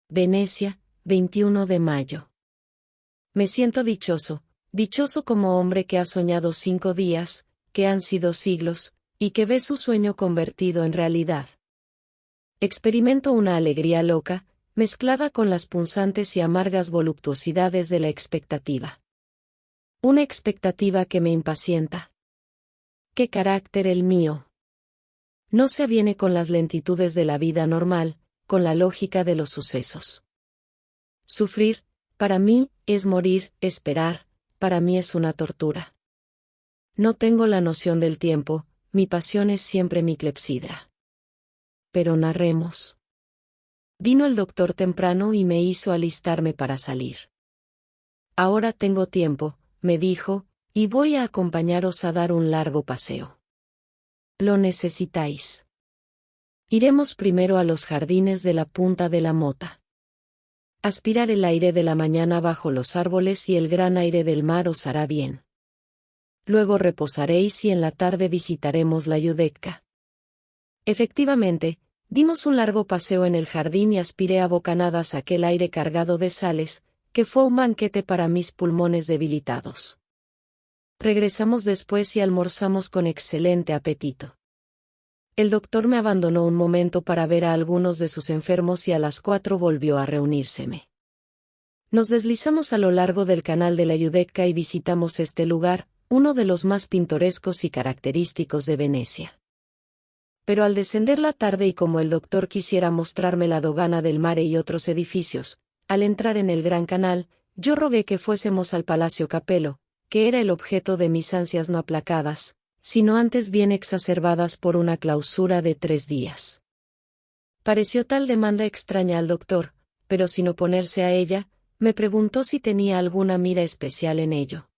Venecia, 21 de mayo. Me siento dichoso, dichoso como hombre que ha soñado 5 días, que han sido siglos, y que ve su sueño convertido en realidad. Experimento una alegría loca, mezclada con las punzantes y amargas voluptuosidades de la expectativa. Una expectativa que me impacienta. ¿Qué carácter el mío? No se aviene con las lentitudes de la vida normal, con la lógica de los sucesos. Sufrir, para mí, es morir, esperar, para mí es una tortura. No tengo la noción del tiempo, mi pasión es siempre mi clepsidra. Pero narremos. Vino el doctor temprano y me hizo alistarme para salir. Ahora tengo tiempo, me dijo, y voy a acompañaros a dar un largo paseo. ¿Lo necesitáis? Iremos primero a los jardines de la Punta de la Mota. Aspirar el aire de la mañana bajo los árboles y el gran aire del mar os hará bien. Luego reposaréis y en la tarde visitaremos la Giudecca. Efectivamente, dimos un largo paseo en el jardín y aspiré a bocanadas aquel aire cargado de sales, que fue un banquete para mis pulmones debilitados. Regresamos después y almorzamos con excelente apetito. El doctor me abandonó un momento para ver a algunos de sus enfermos y a las 4 volvió a reunírseme. Nos deslizamos a lo largo del canal de la Giudecca y visitamos este lugar, uno de los más pintorescos y característicos de Venecia. Pero al descender la tarde y como el doctor quisiera mostrarme la dogana del Mare y otros edificios, al entrar en el gran canal, yo rogué que fuésemos al Palacio Capello, que era el objeto de mis ansias no aplacadas, sino antes bien exacerbadas por una clausura de 3 días. Pareció tal demanda extraña al doctor, pero sin oponerse a ella, me preguntó si tenía alguna mira especial en ello.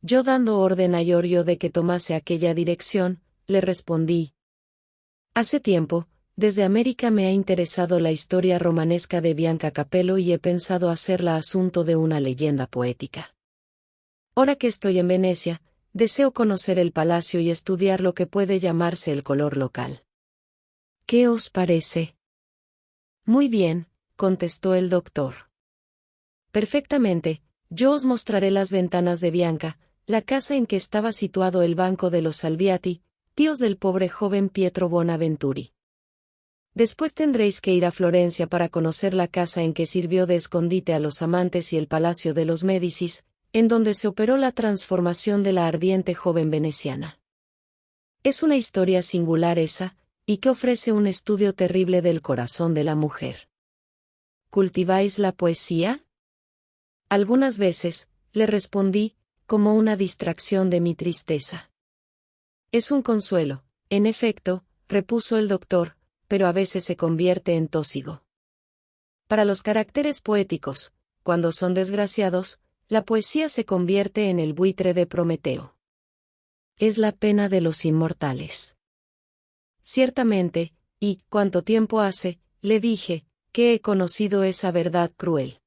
Yo dando orden a Iorio de que tomase aquella dirección, le respondí: hace tiempo, desde América me ha interesado la historia romanesca de Bianca Capello y he pensado hacerla asunto de una leyenda poética. Ahora que estoy en Venecia, deseo conocer el palacio y estudiar lo que puede llamarse el color local. ¿Qué os parece? Muy bien, contestó el doctor. Perfectamente, yo os mostraré las ventanas de Bianca, la casa en que estaba situado el banco de los Salviati, tíos del pobre joven Pietro Bonaventuri. Después tendréis que ir a Florencia para conocer la casa en que sirvió de escondite a los amantes y el palacio de los Médicis, en donde se operó la transformación de la ardiente joven veneciana. Es una historia singular esa, y que ofrece un estudio terrible del corazón de la mujer. ¿Cultiváis la poesía? Algunas veces, le respondí, como una distracción de mi tristeza. Es un consuelo, en efecto, repuso el doctor, pero a veces se convierte en tóxico. Para los caracteres poéticos, cuando son desgraciados, la poesía se convierte en el buitre de Prometeo. Es la pena de los inmortales. Ciertamente, y ¿cuánto tiempo hace?, le dije, que he conocido esa verdad cruel.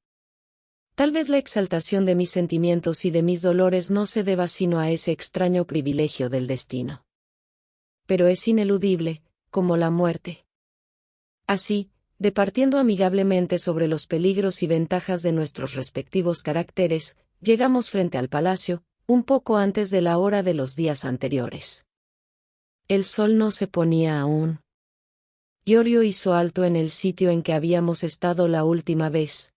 Tal vez la exaltación de mis sentimientos y de mis dolores no se deba sino a ese extraño privilegio del destino. Pero es ineludible, como la muerte. Así, departiendo amigablemente sobre los peligros y ventajas de nuestros respectivos caracteres, llegamos frente al palacio, un poco antes de la hora de los días anteriores. El sol no se ponía aún. Iorio hizo alto en el sitio en que habíamos estado la última vez.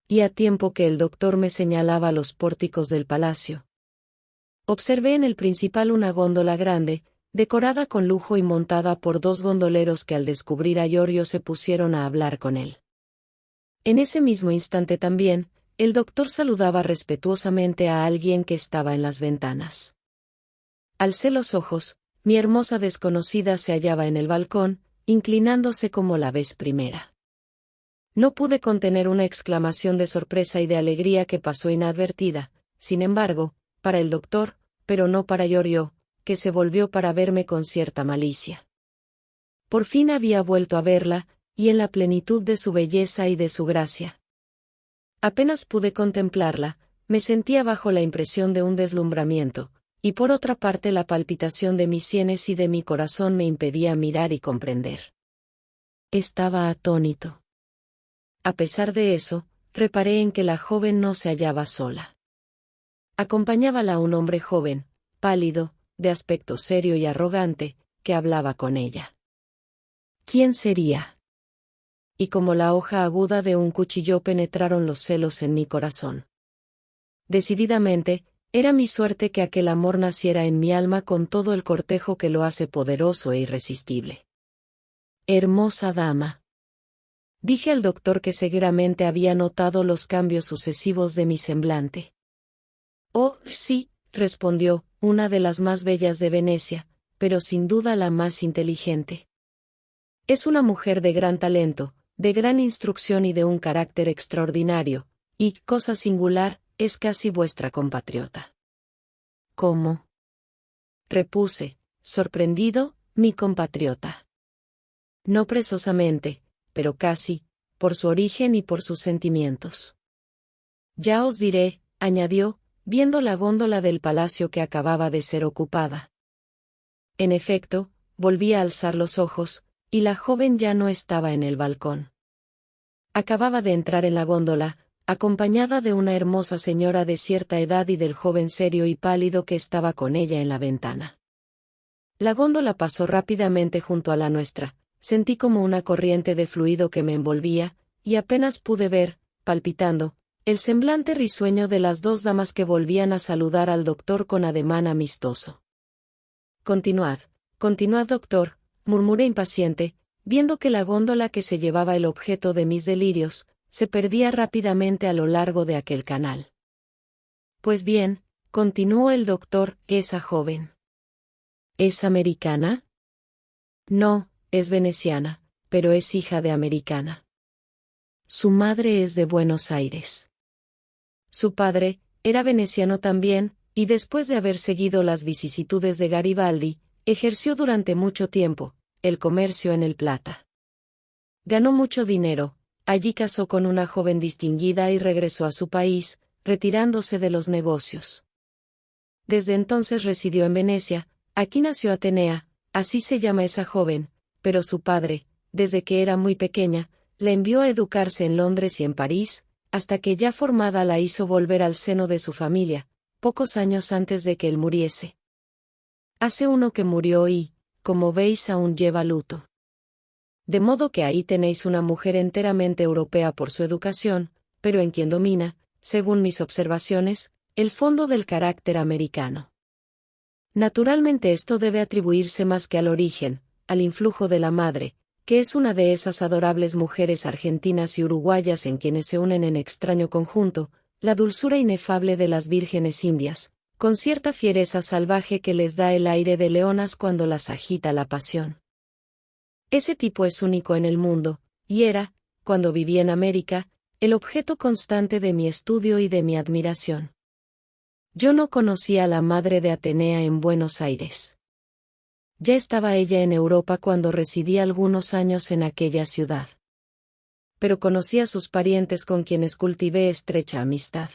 Y a tiempo que el doctor me señalaba los pórticos del palacio, observé en el principal una góndola grande, decorada con lujo y montada por dos gondoleros que al descubrir a Iorio se pusieron a hablar con él. En ese mismo instante también, el doctor saludaba respetuosamente a alguien que estaba en las ventanas. Alcé los ojos, mi hermosa desconocida se hallaba en el balcón, inclinándose como la vez primera. No pude contener una exclamación de sorpresa y de alegría que pasó inadvertida, sin embargo, para el doctor, pero no para Iorio, que se volvió para verme con cierta malicia. Por fin había vuelto a verla, y en la plenitud de su belleza y de su gracia. Apenas pude contemplarla, me sentía bajo la impresión de un deslumbramiento, y por otra parte la palpitación de mis sienes y de mi corazón me impedía mirar y comprender. Estaba atónito. A pesar de eso, reparé en que la joven no se hallaba sola. Acompañábala un hombre joven, pálido, de aspecto serio y arrogante, que hablaba con ella. ¿Quién sería? Y como la hoja aguda de un cuchillo penetraron los celos en mi corazón. Decididamente, era mi suerte que aquel amor naciera en mi alma con todo el cortejo que lo hace poderoso e irresistible. Hermosa dama. Dije al doctor que seguramente había notado los cambios sucesivos de mi semblante. Oh, sí, respondió, una de las más bellas de Venecia, pero sin duda la más inteligente. Es una mujer de gran talento, de gran instrucción y de un carácter extraordinario, y, cosa singular, es casi vuestra compatriota. ¿Cómo? Repuse, sorprendido, mi compatriota. No precisamente, pero casi, por su origen y por sus sentimientos. Ya os diré, añadió, viendo la góndola del palacio que acababa de ser ocupada. En efecto, volví a alzar los ojos, y la joven ya no estaba en el balcón. Acababa de entrar en la góndola, acompañada de una hermosa señora de cierta edad y del joven serio y pálido que estaba con ella en la ventana. La góndola pasó rápidamente junto a la nuestra. Sentí como una corriente de fluido que me envolvía, y apenas pude ver, palpitando, el semblante risueño de las dos damas que volvían a saludar al doctor con ademán amistoso. Continuad, doctor, murmuré impaciente, viendo que la góndola que se llevaba el objeto de mis delirios, se perdía rápidamente a lo largo de aquel canal. Pues bien, continuó el doctor, esa joven. ¿Es americana? No. Es veneciana, pero es hija de americana. Su madre es de Buenos Aires. Su padre era veneciano también, y después de haber seguido las vicisitudes de Garibaldi, ejerció durante mucho tiempo el comercio en el Plata. Ganó mucho dinero, allí casó con una joven distinguida y regresó a su país, retirándose de los negocios. Desde entonces residió en Venecia, aquí nació Atenea, así se llama esa joven, pero su padre, desde que era muy pequeña, la envió a educarse en Londres y en París, hasta que ya formada la hizo volver al seno de su familia, pocos años antes de que él muriese. Hace uno que murió y, como veis, aún lleva luto. De modo que ahí tenéis una mujer enteramente europea por su educación, pero en quien domina, según mis observaciones, el fondo del carácter americano. Naturalmente esto debe atribuirse más que al origen, al influjo de la madre, que es una de esas adorables mujeres argentinas y uruguayas en quienes se unen en extraño conjunto, la dulzura inefable de las vírgenes indias, con cierta fiereza salvaje que les da el aire de leonas cuando las agita la pasión. Ese tipo es único en el mundo, y era, cuando viví en América, el objeto constante de mi estudio y de mi admiración. Yo no conocía a la madre de Atenea en Buenos Aires. Ya estaba ella en Europa cuando residí algunos años en aquella ciudad. Pero conocí a sus parientes con quienes cultivé estrecha amistad.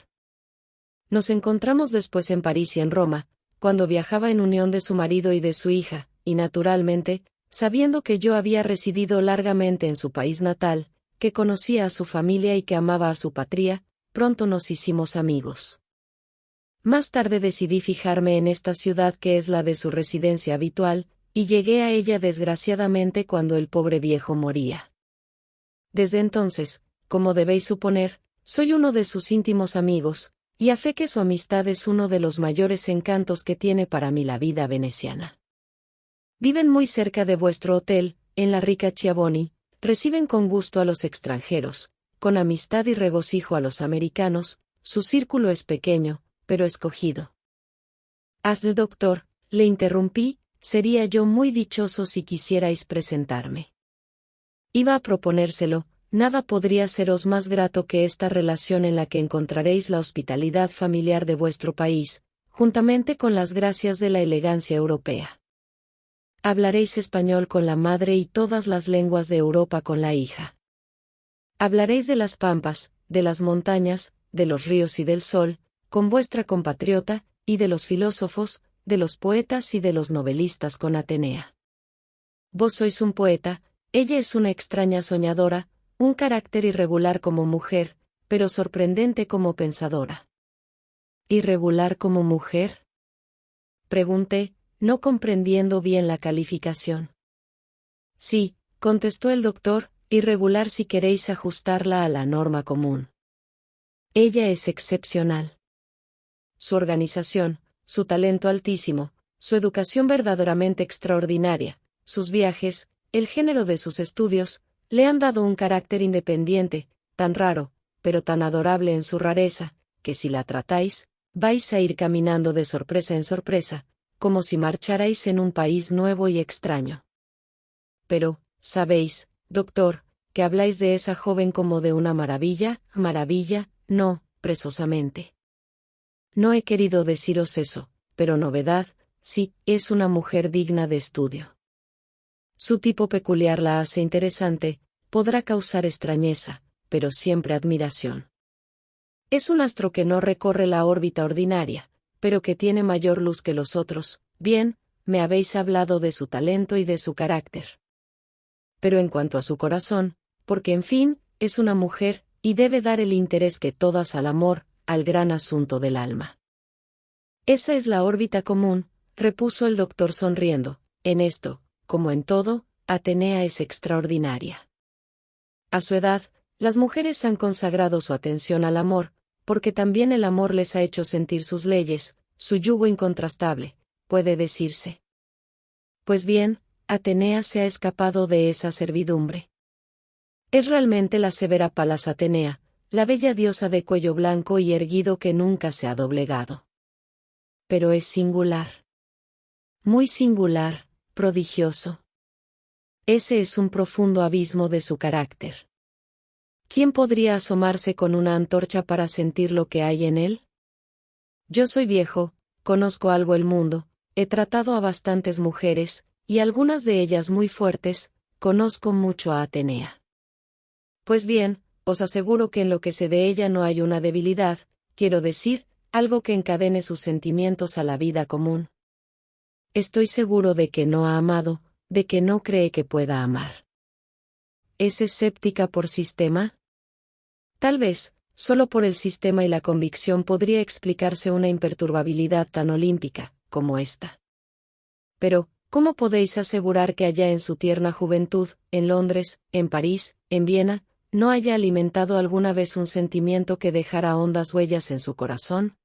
Nos encontramos después en París y en Roma, cuando viajaba en unión de su marido y de su hija, y naturalmente, sabiendo que yo había residido largamente en su país natal, que conocía a su familia y que amaba a su patria, pronto nos hicimos amigos. Más tarde decidí fijarme en esta ciudad que es la de su residencia habitual, y llegué a ella desgraciadamente cuando el pobre viejo moría. Desde entonces, como debéis suponer, soy uno de sus íntimos amigos, y a fe que su amistad es uno de los mayores encantos que tiene para mí la vida veneciana. Viven muy cerca de vuestro hotel, en la rica Chiavoni, reciben con gusto a los extranjeros, con amistad y regocijo a los americanos, su círculo es pequeño, pero escogido. Doctor, le interrumpí, sería yo muy dichoso si quisierais presentarme. Iba a proponérselo, nada podría seros más grato que esta relación en la que encontraréis la hospitalidad familiar de vuestro país, juntamente con las gracias de la elegancia europea. Hablaréis español con la madre y todas las lenguas de Europa con la hija. Hablaréis de las pampas, de las montañas, de los ríos y del sol, con vuestra compatriota, y de los filósofos, de los poetas y de los novelistas con Atenea. Vos sois un poeta, ella es una extraña soñadora, un carácter irregular como mujer, pero sorprendente como pensadora. ¿Irregular como mujer? Pregunté, no comprendiendo bien la calificación. Sí, contestó el doctor, irregular si queréis ajustarla a la norma común. Ella es excepcional. Su organización, su talento altísimo, su educación verdaderamente extraordinaria, sus viajes, el género de sus estudios, le han dado un carácter independiente, tan raro, pero tan adorable en su rareza, que si la tratáis, vais a ir caminando de sorpresa en sorpresa, como si marcharais en un país nuevo y extraño. Pero, sabéis, doctor, que habláis de esa joven como de una maravilla, no, precisamente. No he querido deciros eso, pero novedad, sí, es una mujer digna de estudio. Su tipo peculiar la hace interesante, podrá causar extrañeza, pero siempre admiración. Es un astro que no recorre la órbita ordinaria, pero que tiene mayor luz que los otros. Bien, me habéis hablado de su talento y de su carácter. Pero en cuanto a su corazón, porque en fin, es una mujer, y debe dar el interés que todas al amor, al gran asunto del alma. Esa es la órbita común, repuso el doctor sonriendo, en esto, como en todo, Atenea es extraordinaria. A su edad, las mujeres han consagrado su atención al amor, porque también el amor les ha hecho sentir sus leyes, su yugo incontrastable, puede decirse. Pues bien, Atenea se ha escapado de esa servidumbre. Es realmente la severa Palas Atenea, la bella diosa de cuello blanco y erguido que nunca se ha doblegado. Pero es singular. Muy singular, prodigioso. Ese es un profundo abismo de su carácter. ¿Quién podría asomarse con una antorcha para sentir lo que hay en él? Yo soy viejo, conozco algo el mundo, he tratado a bastantes mujeres, y algunas de ellas muy fuertes, conozco mucho a Atenea. Pues bien, os aseguro que en lo que sé de ella no hay una debilidad, quiero decir, algo que encadene sus sentimientos a la vida común. Estoy seguro de que no ha amado, de que no cree que pueda amar. ¿Es escéptica por sistema? Tal vez, solo por el sistema y la convicción podría explicarse una imperturbabilidad tan olímpica, como esta. Pero, ¿cómo podéis asegurar que allá en su tierna juventud, en Londres, en París, en Viena, no haya alimentado alguna vez un sentimiento que dejara hondas huellas en su corazón?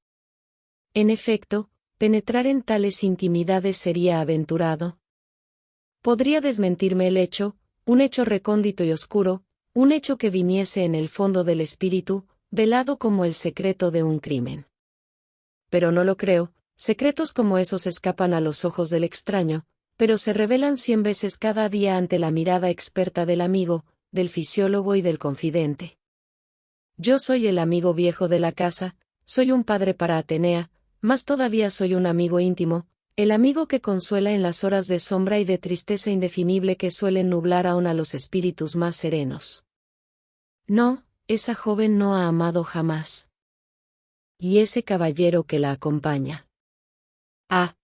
En efecto, penetrar en tales intimidades sería aventurado. Podría desmentirme el hecho, un hecho recóndito y oscuro, un hecho que viniese en el fondo del espíritu, velado como el secreto de un crimen. Pero no lo creo, secretos como esos escapan a los ojos del extraño, pero se revelan 100 veces cada día ante la mirada experta del amigo, del fisiólogo y del confidente. Yo soy el amigo viejo de la casa, soy un padre para Atenea, más todavía soy un amigo íntimo, el amigo que consuela en las horas de sombra y de tristeza indefinible que suelen nublar aún a los espíritus más serenos. No, esa joven no ha amado jamás. ¿Y ese caballero que la acompaña? Ah,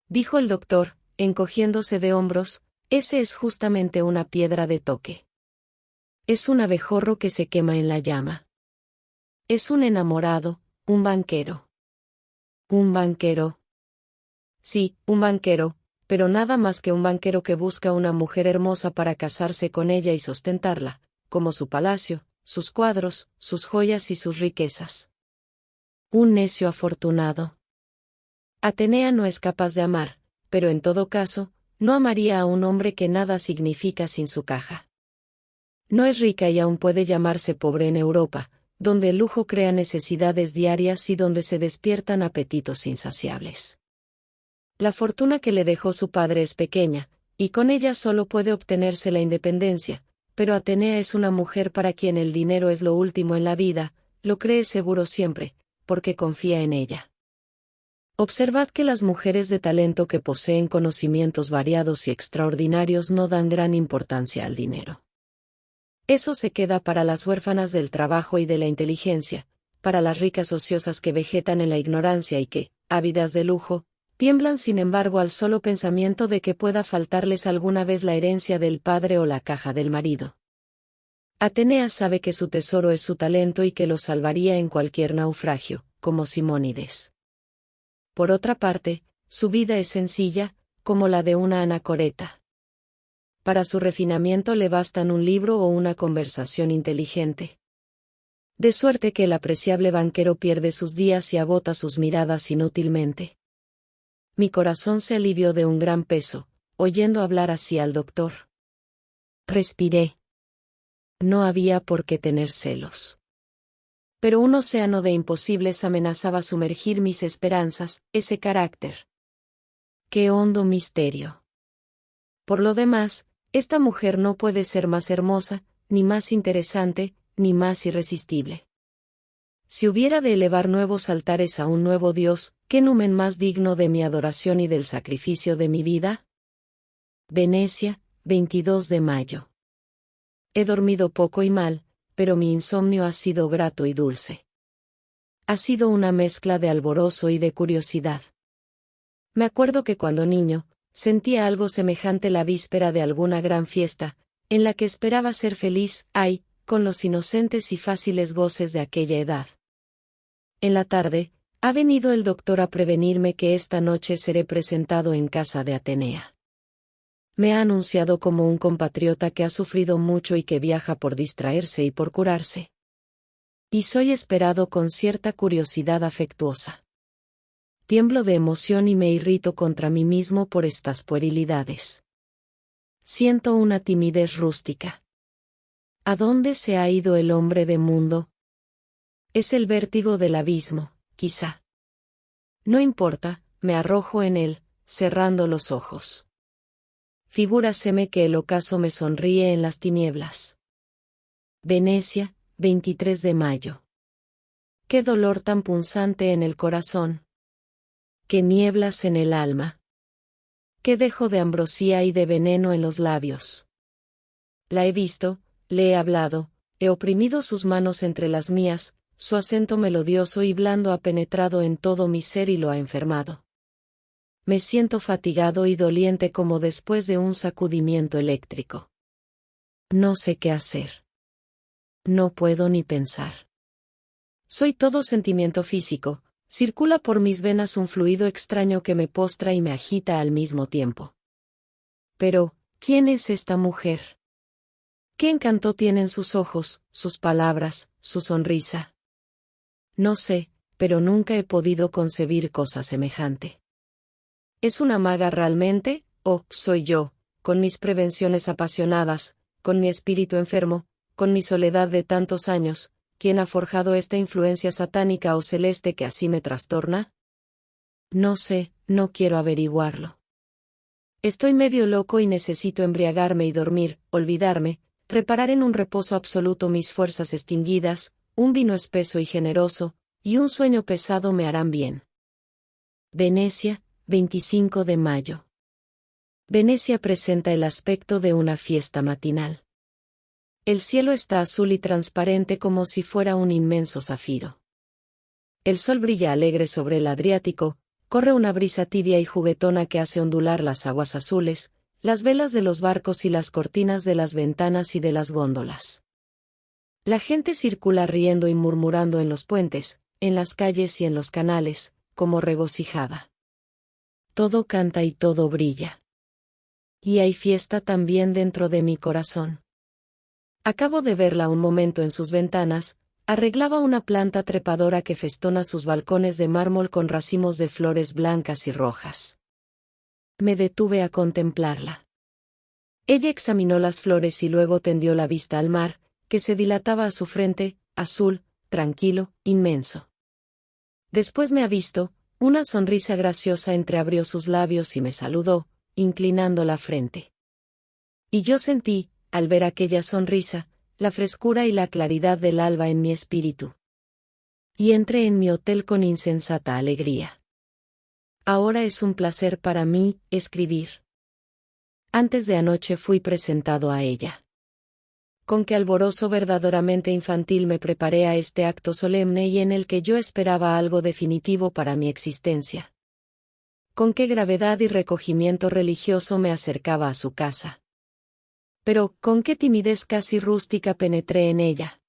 dijo el doctor, encogiéndose de hombros, ese es justamente una piedra de toque. Es un abejorro que se quema en la llama. Es un enamorado, un banquero. ¿Un banquero? Sí, un banquero, pero nada más que un banquero que busca una mujer hermosa para casarse con ella y sostentarla, como su palacio, sus cuadros, sus joyas y sus riquezas. Un necio afortunado. Atenea no es capaz de amar, pero en todo caso, no amaría a un hombre que nada significa sin su caja. No es rica y aún puede llamarse pobre en Europa, donde el lujo crea necesidades diarias y donde se despiertan apetitos insaciables. La fortuna que le dejó su padre es pequeña, y con ella solo puede obtenerse la independencia, pero Atenea es una mujer para quien el dinero es lo último en la vida, lo cree seguro siempre, porque confía en ella. Observad que las mujeres de talento que poseen conocimientos variados y extraordinarios no dan gran importancia al dinero. Eso se queda para las huérfanas del trabajo y de la inteligencia, para las ricas ociosas que vegetan en la ignorancia y que, ávidas de lujo, tiemblan sin embargo al solo pensamiento de que pueda faltarles alguna vez la herencia del padre o la caja del marido. Atenea sabe que su tesoro es su talento y que lo salvaría en cualquier naufragio, como Simónides. Por otra parte, su vida es sencilla, como la de una anacoreta. Para su refinamiento le bastan un libro o una conversación inteligente. De suerte que el apreciable banquero pierde sus días y agota sus miradas inútilmente. Mi corazón se alivió de un gran peso, oyendo hablar así al doctor. Respiré. No había por qué tener celos. Pero un océano de imposibles amenazaba sumergir mis esperanzas, ese carácter. ¡Qué hondo misterio! Por lo demás, esta mujer no puede ser más hermosa, ni más interesante, ni más irresistible. Si hubiera de elevar nuevos altares a un nuevo Dios, ¿qué numen más digno de mi adoración y del sacrificio de mi vida? Venecia, 22 de mayo. He dormido poco y mal, pero mi insomnio ha sido grato y dulce. Ha sido una mezcla de alborozo y de curiosidad. Me acuerdo que cuando niño, sentía algo semejante la víspera de alguna gran fiesta, en la que esperaba ser feliz, con los inocentes y fáciles goces de aquella edad. En la tarde, ha venido el doctor a prevenirme que esta noche seré presentado en casa de Atenea. Me ha anunciado como un compatriota que ha sufrido mucho y que viaja por distraerse y por curarse. Y soy esperado con cierta curiosidad afectuosa. Tiemblo de emoción y me irrito contra mí mismo por estas puerilidades. Siento una timidez rústica. ¿A dónde se ha ido el hombre de mundo? Es el vértigo del abismo, quizá. No importa, me arrojo en él, cerrando los ojos. Figúraseme que el ocaso me sonríe en las tinieblas. Venecia, 23 de mayo. Qué dolor tan punzante en el corazón. Qué nieblas en el alma. Qué dejo de ambrosía y de veneno en los labios. La he visto, le he hablado, he oprimido sus manos entre las mías, su acento melodioso y blando ha penetrado en todo mi ser y lo ha enfermado. Me siento fatigado y doliente como después de un sacudimiento eléctrico. No sé qué hacer. No puedo ni pensar. Soy todo sentimiento físico, circula por mis venas un fluido extraño que me postra y me agita al mismo tiempo. Pero, ¿quién es esta mujer? ¿Qué encanto tienen sus ojos, sus palabras, su sonrisa? No sé, pero nunca he podido concebir cosa semejante. ¿Es una maga realmente, o soy yo, con mis prevenciones apasionadas, con mi espíritu enfermo, con mi soledad de tantos años, ¿quién ha forjado esta influencia satánica o celeste que así me trastorna? No sé, no quiero averiguarlo. Estoy medio loco y necesito embriagarme y dormir, olvidarme, reparar en un reposo absoluto mis fuerzas extinguidas, un vino espeso y generoso, y un sueño pesado me harán bien. Venecia, 25 de mayo. Venecia presenta el aspecto de una fiesta matinal. El cielo está azul y transparente como si fuera un inmenso zafiro. El sol brilla alegre sobre el Adriático, corre una brisa tibia y juguetona que hace ondular las aguas azules, las velas de los barcos y las cortinas de las ventanas y de las góndolas. La gente circula riendo y murmurando en los puentes, en las calles y en los canales, como regocijada. Todo canta y todo brilla. Y hay fiesta también dentro de mi corazón. Acabo de verla un momento en sus ventanas, arreglaba una planta trepadora que festona sus balcones de mármol con racimos de flores blancas y rojas. Me detuve a contemplarla. Ella examinó las flores y luego tendió la vista al mar, que se dilataba a su frente, azul, tranquilo, inmenso. Después me ha visto, una sonrisa graciosa entreabrió sus labios y me saludó, inclinando la frente. Y yo sentí, al ver aquella sonrisa, la frescura y la claridad del alba en mi espíritu. Y entré en mi hotel con insensata alegría. Ahora es un placer para mí, escribir. Antes de anoche fui presentado a ella. Con qué alborozo verdaderamente infantil me preparé a este acto solemne y en el que yo esperaba algo definitivo para mi existencia. Con qué gravedad y recogimiento religioso me acercaba a su casa. Pero, con qué timidez casi rústica penetré en ella.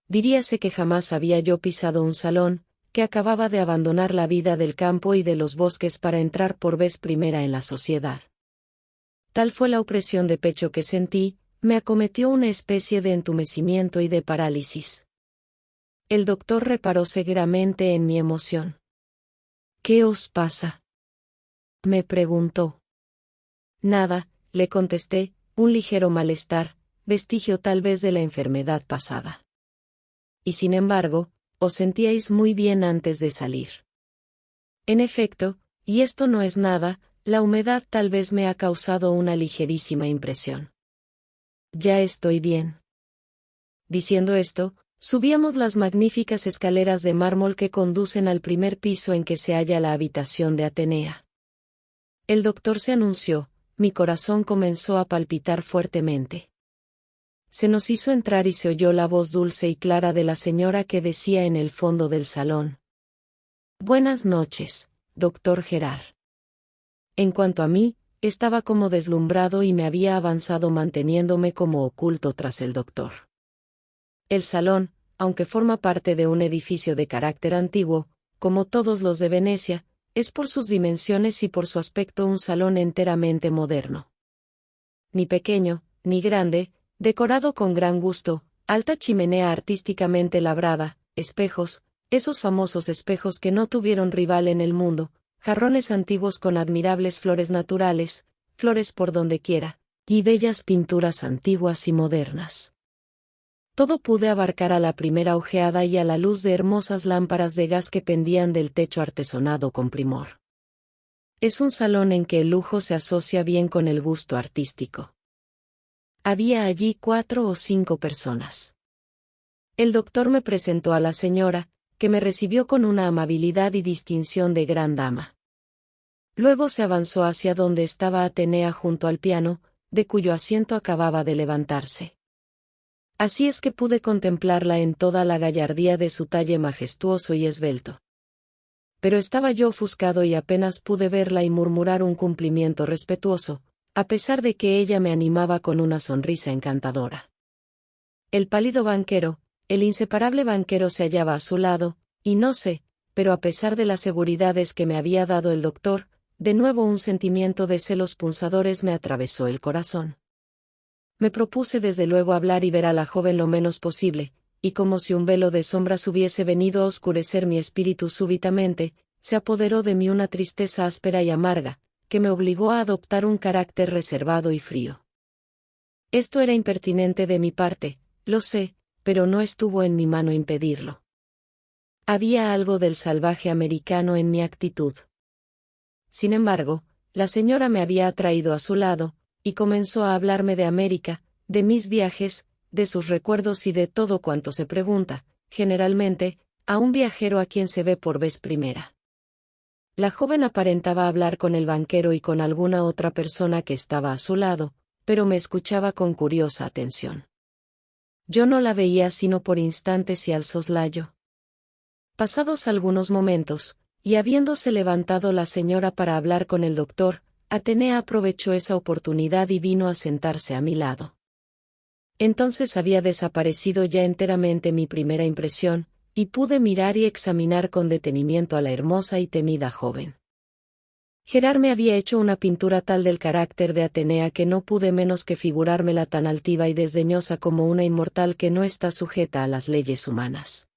Diríase que jamás había yo pisado un salón, que acababa de abandonar la vida del campo y de los bosques para entrar por vez primera en la sociedad. Tal fue la opresión de pecho que sentí, me acometió una especie de entumecimiento y de parálisis. El doctor reparó severamente en mi emoción. ¿Qué os pasa?, me preguntó. Nada, le contesté, un ligero malestar, vestigio tal vez de la enfermedad pasada. Y sin embargo, os sentíais muy bien antes de salir. En efecto, y esto no es nada, la humedad tal vez me ha causado una ligerísima impresión. Ya estoy bien. Diciendo esto, subíamos las magníficas escaleras de mármol que conducen al primer piso en que se halla la habitación de Atenea. El doctor se anunció. Mi corazón comenzó a palpitar fuertemente. Se nos hizo entrar y se oyó la voz dulce y clara de la señora que decía en el fondo del salón: «Buenas noches, doctor Gerard». En cuanto a mí, estaba como deslumbrado y me había avanzado manteniéndome como oculto tras el doctor. El salón, aunque forma parte de un edificio de carácter antiguo, como todos los de Venecia, es por sus dimensiones y por su aspecto un salón enteramente moderno. Ni pequeño, ni grande, decorado con gran gusto, alta chimenea artísticamente labrada, espejos, esos famosos espejos que no tuvieron rival en el mundo, jarrones antiguos con admirables flores naturales, flores por donde quiera, y bellas pinturas antiguas y modernas. Todo pude abarcar a la primera ojeada y a la luz de hermosas lámparas de gas que pendían del techo artesonado con primor. Es un salón en que el lujo se asocia bien con el gusto artístico. Había allí 4 o 5 personas. El doctor me presentó a la señora, que me recibió con una amabilidad y distinción de gran dama. Luego se avanzó hacia donde estaba Atenea junto al piano, de cuyo asiento acababa de levantarse. Así es que pude contemplarla en toda la gallardía de su talle majestuoso y esbelto. Pero estaba yo ofuscado y apenas pude verla y murmurar un cumplimiento respetuoso, a pesar de que ella me animaba con una sonrisa encantadora. El pálido banquero, el inseparable banquero se hallaba a su lado, y no sé, pero a pesar de las seguridades que me había dado el doctor, de nuevo un sentimiento de celos punzadores me atravesó el corazón. Me propuse desde luego hablar y ver a la joven lo menos posible, y como si un velo de sombras hubiese venido a oscurecer mi espíritu súbitamente, se apoderó de mí una tristeza áspera y amarga, que me obligó a adoptar un carácter reservado y frío. Esto era impertinente de mi parte, lo sé, pero no estuvo en mi mano impedirlo. Había algo del salvaje americano en mi actitud. Sin embargo, la señora me había atraído a su lado, y comenzó a hablarme de América, de mis viajes, de sus recuerdos y de todo cuanto se pregunta, generalmente, a un viajero a quien se ve por vez primera. La joven aparentaba hablar con el banquero y con alguna otra persona que estaba a su lado, pero me escuchaba con curiosa atención. Yo no la veía sino por instantes y al soslayo. Pasados algunos momentos, y habiéndose levantado la señora para hablar con el doctor, Atenea aprovechó esa oportunidad y vino a sentarse a mi lado. Entonces había desaparecido ya enteramente mi primera impresión, y pude mirar y examinar con detenimiento a la hermosa y temida joven. Gerard me había hecho una pintura tal del carácter de Atenea que no pude menos que figurármela tan altiva y desdeñosa como una inmortal que no está sujeta a las leyes humanas.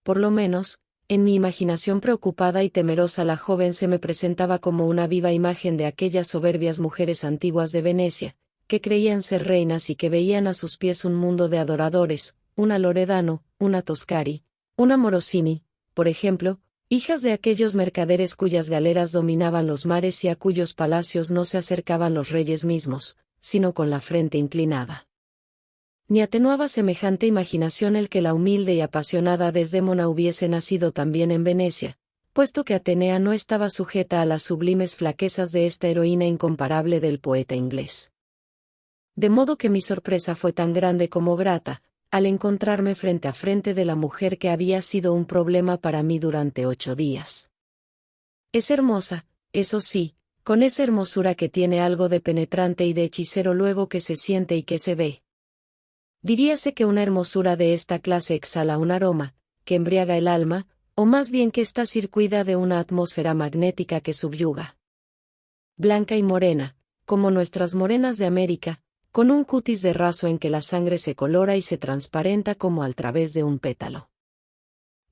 Por lo menos, en mi imaginación preocupada y temerosa la joven se me presentaba como una viva imagen de aquellas soberbias mujeres antiguas de Venecia, que creían ser reinas y que veían a sus pies un mundo de adoradores, una Loredano, una Toscari, una Morosini, por ejemplo, hijas de aquellos mercaderes cuyas galeras dominaban los mares y a cuyos palacios no se acercaban los reyes mismos, sino con la frente inclinada. Ni atenuaba semejante imaginación el que la humilde y apasionada Desdémona hubiese nacido también en Venecia, puesto que Atenea no estaba sujeta a las sublimes flaquezas de esta heroína incomparable del poeta inglés. De modo que mi sorpresa fue tan grande como grata, al encontrarme frente a frente de la mujer que había sido un problema para mí durante 8 días. Es hermosa, eso sí, con esa hermosura que tiene algo de penetrante y de hechicero luego que se siente y que se ve. Diríase que una hermosura de esta clase exhala un aroma, que embriaga el alma, o más bien que está circuida de una atmósfera magnética que subyuga. Blanca y morena, como nuestras morenas de América, con un cutis de raso en que la sangre se colora y se transparenta como al través de un pétalo.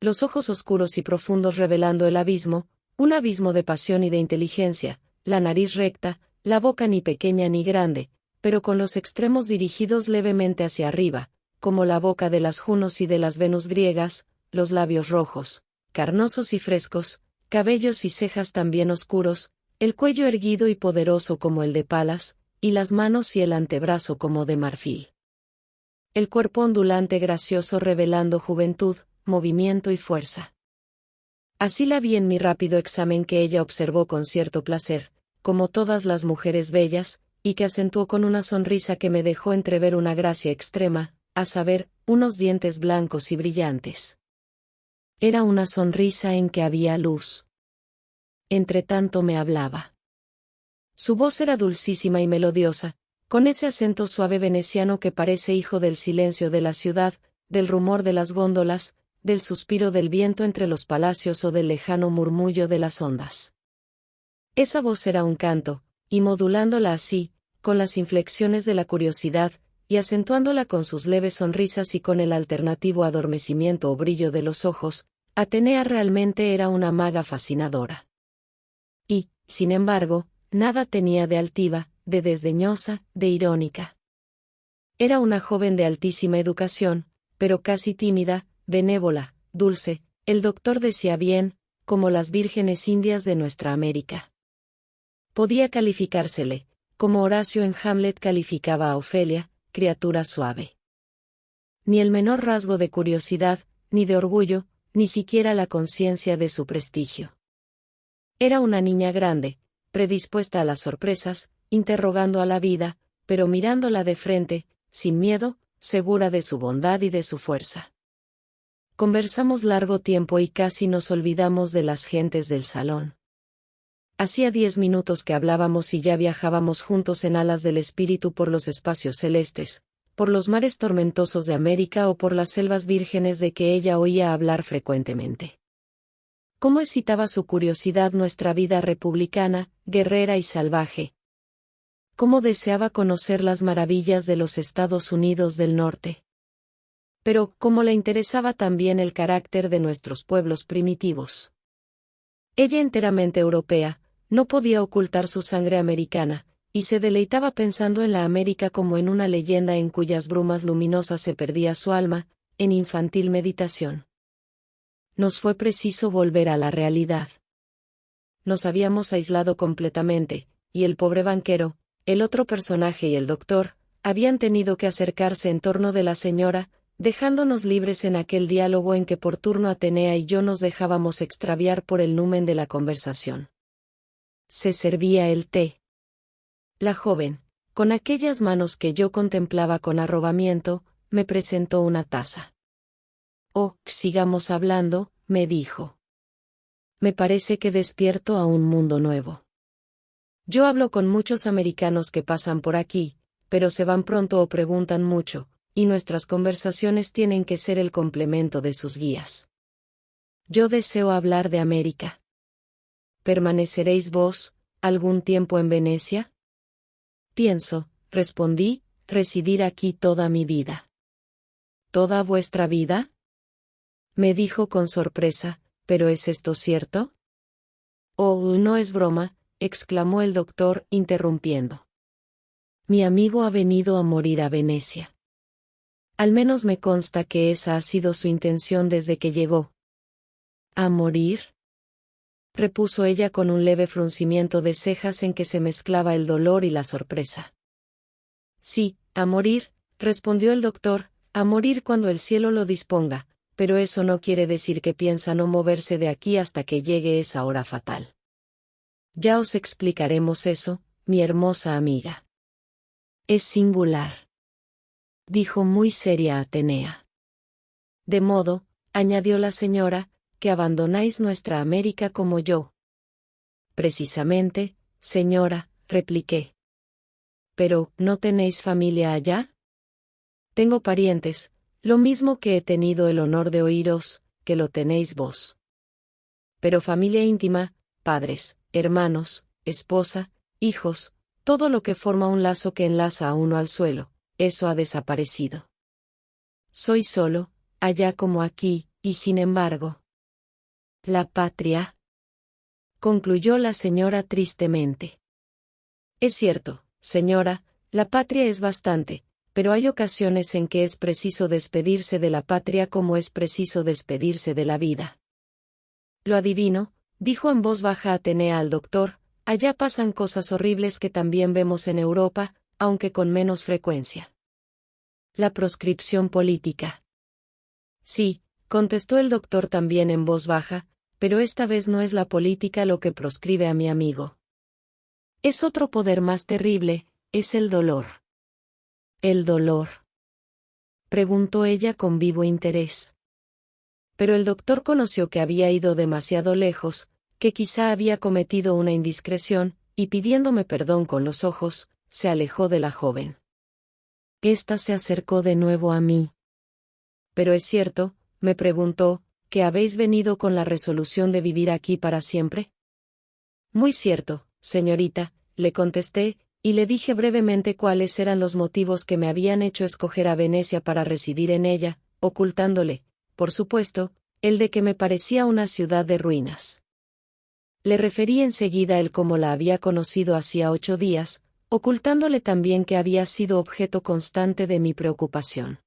Los ojos oscuros y profundos revelando el abismo, un abismo de pasión y de inteligencia, la nariz recta, la boca ni pequeña ni grande, pero con los extremos dirigidos levemente hacia arriba, como la boca de las Junos y de las Venus griegas, los labios rojos, carnosos y frescos, cabellos y cejas también oscuros, el cuello erguido y poderoso como el de Palas, y las manos y el antebrazo como de marfil. El cuerpo ondulante gracioso revelando juventud, movimiento y fuerza. Así la vi en mi rápido examen que ella observó con cierto placer, como todas las mujeres bellas, y que acentuó con una sonrisa que me dejó entrever una gracia extrema, a saber, unos dientes blancos y brillantes. Era una sonrisa en que había luz. Entretanto me hablaba. Su voz era dulcísima y melodiosa, con ese acento suave veneciano que parece hijo del silencio de la ciudad, del rumor de las góndolas, del suspiro del viento entre los palacios o del lejano murmullo de las ondas. Esa voz era un canto, y modulándola así, con las inflexiones de la curiosidad, y acentuándola con sus leves sonrisas y con el alternativo adormecimiento o brillo de los ojos, Atenea realmente era una maga fascinadora. Y, sin embargo, nada tenía de altiva, de desdeñosa, de irónica. Era una joven de altísima educación, pero casi tímida, benévola, dulce, el doctor decía bien, como las vírgenes indias de nuestra América. Podía calificársele, como Horacio en Hamlet calificaba a Ofelia, criatura suave. Ni el menor rasgo de curiosidad, ni de orgullo, ni siquiera la conciencia de su prestigio. Era una niña grande, predispuesta a las sorpresas, interrogando a la vida, pero mirándola de frente, sin miedo, segura de su bondad y de su fuerza. Conversamos largo tiempo y casi nos olvidamos de las gentes del salón. Hacía 10 minutos que hablábamos y ya viajábamos juntos en alas del espíritu por los espacios celestes, por los mares tormentosos de América o por las selvas vírgenes de que ella oía hablar frecuentemente. Cómo excitaba su curiosidad nuestra vida republicana, guerrera y salvaje. Cómo deseaba conocer las maravillas de los Estados Unidos del Norte. Pero cómo le interesaba también el carácter de nuestros pueblos primitivos. Ella enteramente europea, no podía ocultar su sangre americana, y se deleitaba pensando en la América como en una leyenda en cuyas brumas luminosas se perdía su alma, en infantil meditación. Nos fue preciso volver a la realidad. Nos habíamos aislado completamente, y el pobre banquero, el otro personaje y el doctor, habían tenido que acercarse en torno de la señora, dejándonos libres en aquel diálogo en que por turno Atenea y yo nos dejábamos extraviar por el numen de la conversación. Se servía el té. La joven, con aquellas manos que yo contemplaba con arrobamiento, me presentó una taza. Oh, sigamos hablando, me dijo. Me parece que despierto a un mundo nuevo. Yo hablo con muchos americanos que pasan por aquí, pero se van pronto o preguntan mucho, y nuestras conversaciones tienen que ser el complemento de sus guías. Yo deseo hablar de América. ¿Permaneceréis vos, algún tiempo en Venecia? Pienso, respondí, residir aquí toda mi vida. ¿Toda vuestra vida? Me dijo con sorpresa, ¿pero es esto cierto? Oh, no es broma, exclamó el doctor, interrumpiendo. Mi amigo ha venido a morir a Venecia. Al menos me consta que esa ha sido su intención desde que llegó. ¿A morir? Repuso ella con un leve fruncimiento de cejas en que se mezclaba el dolor y la sorpresa. Sí, a morir, respondió el doctor, a morir cuando el cielo lo disponga, pero eso no quiere decir que piensa no moverse de aquí hasta que llegue esa hora fatal. Ya os explicaremos eso, mi hermosa amiga. Es singular, dijo muy seria Atenea. De modo, añadió la señora, que abandonáis nuestra América como yo. Precisamente, señora, repliqué. Pero, ¿no tenéis familia allá? Tengo parientes, lo mismo que he tenido el honor de oíros, que lo tenéis vos. Pero familia íntima, padres, hermanos, esposa, hijos, todo lo que forma un lazo que enlaza a uno al suelo, eso ha desaparecido. Soy solo, allá como aquí, y sin embargo. La patria, concluyó la señora tristemente. Es cierto, señora, la patria es bastante, pero hay ocasiones en que es preciso despedirse de la patria como es preciso despedirse de la vida. Lo adivino, dijo en voz baja Atenea al doctor, allá pasan cosas horribles que también vemos en Europa, aunque con menos frecuencia. La proscripción política. Sí, contestó el doctor también en voz baja, pero esta vez no es la política lo que proscribe a mi amigo. Es otro poder más terrible, es el dolor. ¿El dolor? Preguntó ella con vivo interés. Pero el doctor conoció que había ido demasiado lejos, que quizá había cometido una indiscreción, y pidiéndome perdón con los ojos, se alejó de la joven. Esta se acercó de nuevo a mí. Pero es cierto, me preguntó, ¿que habéis venido con la resolución de vivir aquí para siempre? Muy cierto, señorita, le contesté, y le dije brevemente cuáles eran los motivos que me habían hecho escoger a Venecia para residir en ella, ocultándole, por supuesto, el de que me parecía una ciudad de ruinas. Le referí enseguida el cómo la había conocido hacía 8 días, ocultándole también que había sido objeto constante de mi preocupación.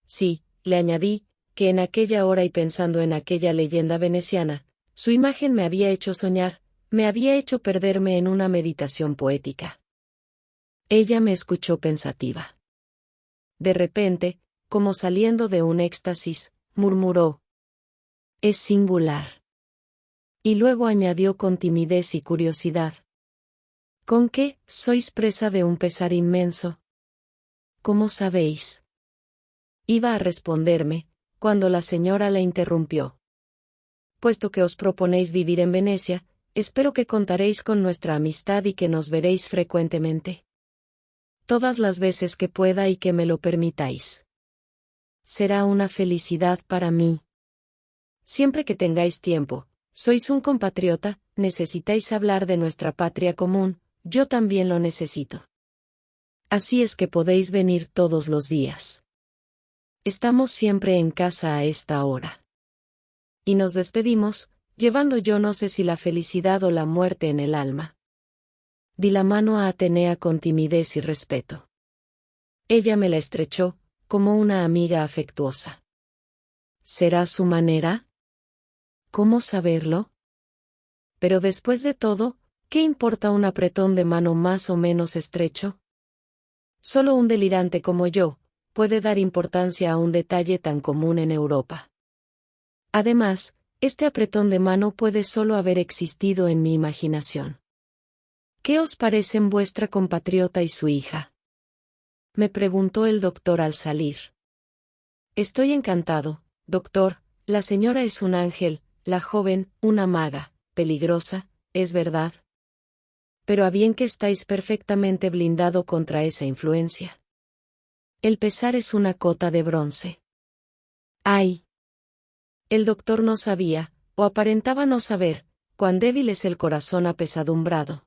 Sí, le añadí, que en aquella hora y pensando en aquella leyenda veneciana, su imagen me había hecho soñar, me había hecho perderme en una meditación poética. Ella me escuchó pensativa. De repente, como saliendo de un éxtasis, murmuró: «Es singular». Y luego añadió con timidez y curiosidad: «¿Con qué sois presa de un pesar inmenso? ¿Cómo sabéis?». Iba a responderme, cuando la señora la interrumpió. «Puesto que os proponéis vivir en Venecia, espero que contaréis con nuestra amistad y que nos veréis frecuentemente. Todas las veces que pueda y que me lo permitáis. Será una felicidad para mí. Siempre que tengáis tiempo, sois un compatriota, necesitáis hablar de nuestra patria común, yo también lo necesito. Así es que podéis venir todos los días. Estamos siempre en casa a esta hora». Y nos despedimos, llevando yo no sé si la felicidad o la muerte en el alma. Di la mano a Atenea con timidez y respeto. Ella me la estrechó, como una amiga afectuosa. ¿Será su manera? ¿Cómo saberlo? Pero después de todo, ¿qué importa un apretón de mano más o menos estrecho? Solo un delirante como yo puede dar importancia a un detalle tan común en Europa. Además, este apretón de mano puede solo haber existido en mi imaginación. ¿Qué os parecen vuestra compatriota y su hija? Me preguntó el doctor al salir. Estoy encantado, doctor, la señora es un ángel, la joven, una maga, peligrosa, es verdad. Pero a bien que estáis perfectamente blindado contra esa influencia. El pesar es una cota de bronce. ¡Ay! El doctor no sabía, o aparentaba no saber, cuán débil es el corazón apesadumbrado.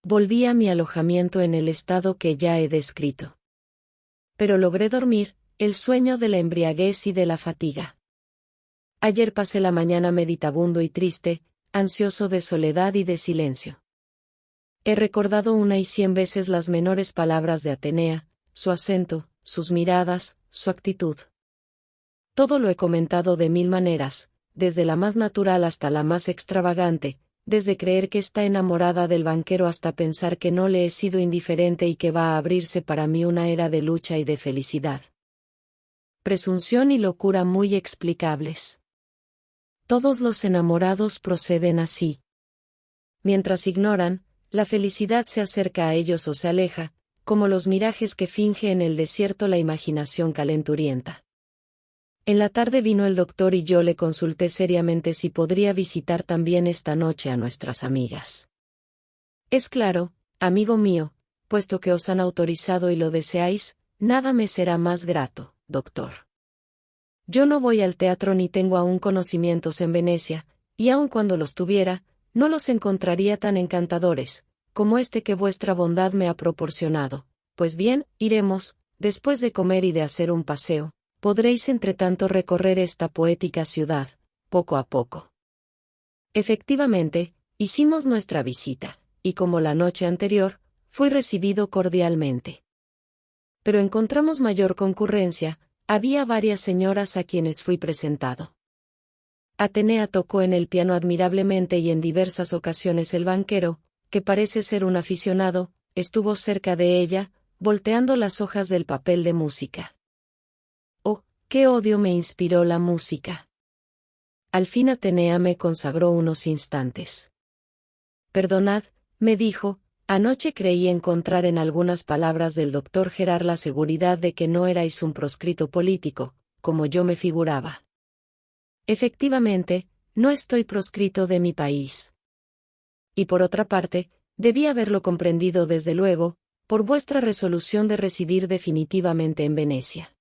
Volví a mi alojamiento en el estado que ya he descrito. Pero logré dormir, el sueño de la embriaguez y de la fatiga. Ayer pasé la mañana meditabundo y triste, ansioso de soledad y de silencio. He recordado 100 veces las menores palabras de Atenea, su acento, sus miradas, su actitud. Todo lo he comentado de 1000 maneras, desde la más natural hasta la más extravagante, desde creer que está enamorada del banquero hasta pensar que no le he sido indiferente y que va a abrirse para mí una era de lucha y de felicidad. Presunción y locura muy explicables. Todos los enamorados proceden así. Mientras ignoran, la felicidad se acerca a ellos o se aleja, como los mirajes que finge en el desierto la imaginación calenturienta. En la tarde vino el doctor y yo le consulté seriamente si podría visitar también esta noche a nuestras amigas. Es claro, amigo mío, puesto que os han autorizado y lo deseáis, nada me será más grato, doctor. Yo no voy al teatro ni tengo aún conocimientos en Venecia, y aun cuando los tuviera, no los encontraría tan encantadores, como este que vuestra bondad me ha proporcionado. Pues bien, iremos, después de comer y de hacer un paseo. Podréis entretanto recorrer esta poética ciudad, poco a poco. Efectivamente, hicimos nuestra visita, y como la noche anterior, fui recibido cordialmente. Pero encontramos mayor concurrencia, había varias señoras a quienes fui presentado. Atenea tocó en el piano admirablemente y en diversas ocasiones el banquero, que parece ser un aficionado, estuvo cerca de ella, volteando las hojas del papel de música. ¡Qué odio me inspiró la música! Al fin Atenea me consagró unos instantes. Perdonad, me dijo, anoche creí encontrar en algunas palabras del doctor Gerard la seguridad de que no erais un proscrito político, como yo me figuraba. Efectivamente, no estoy proscrito de mi país. Y por otra parte, debí haberlo comprendido desde luego, por vuestra resolución de residir definitivamente en Venecia.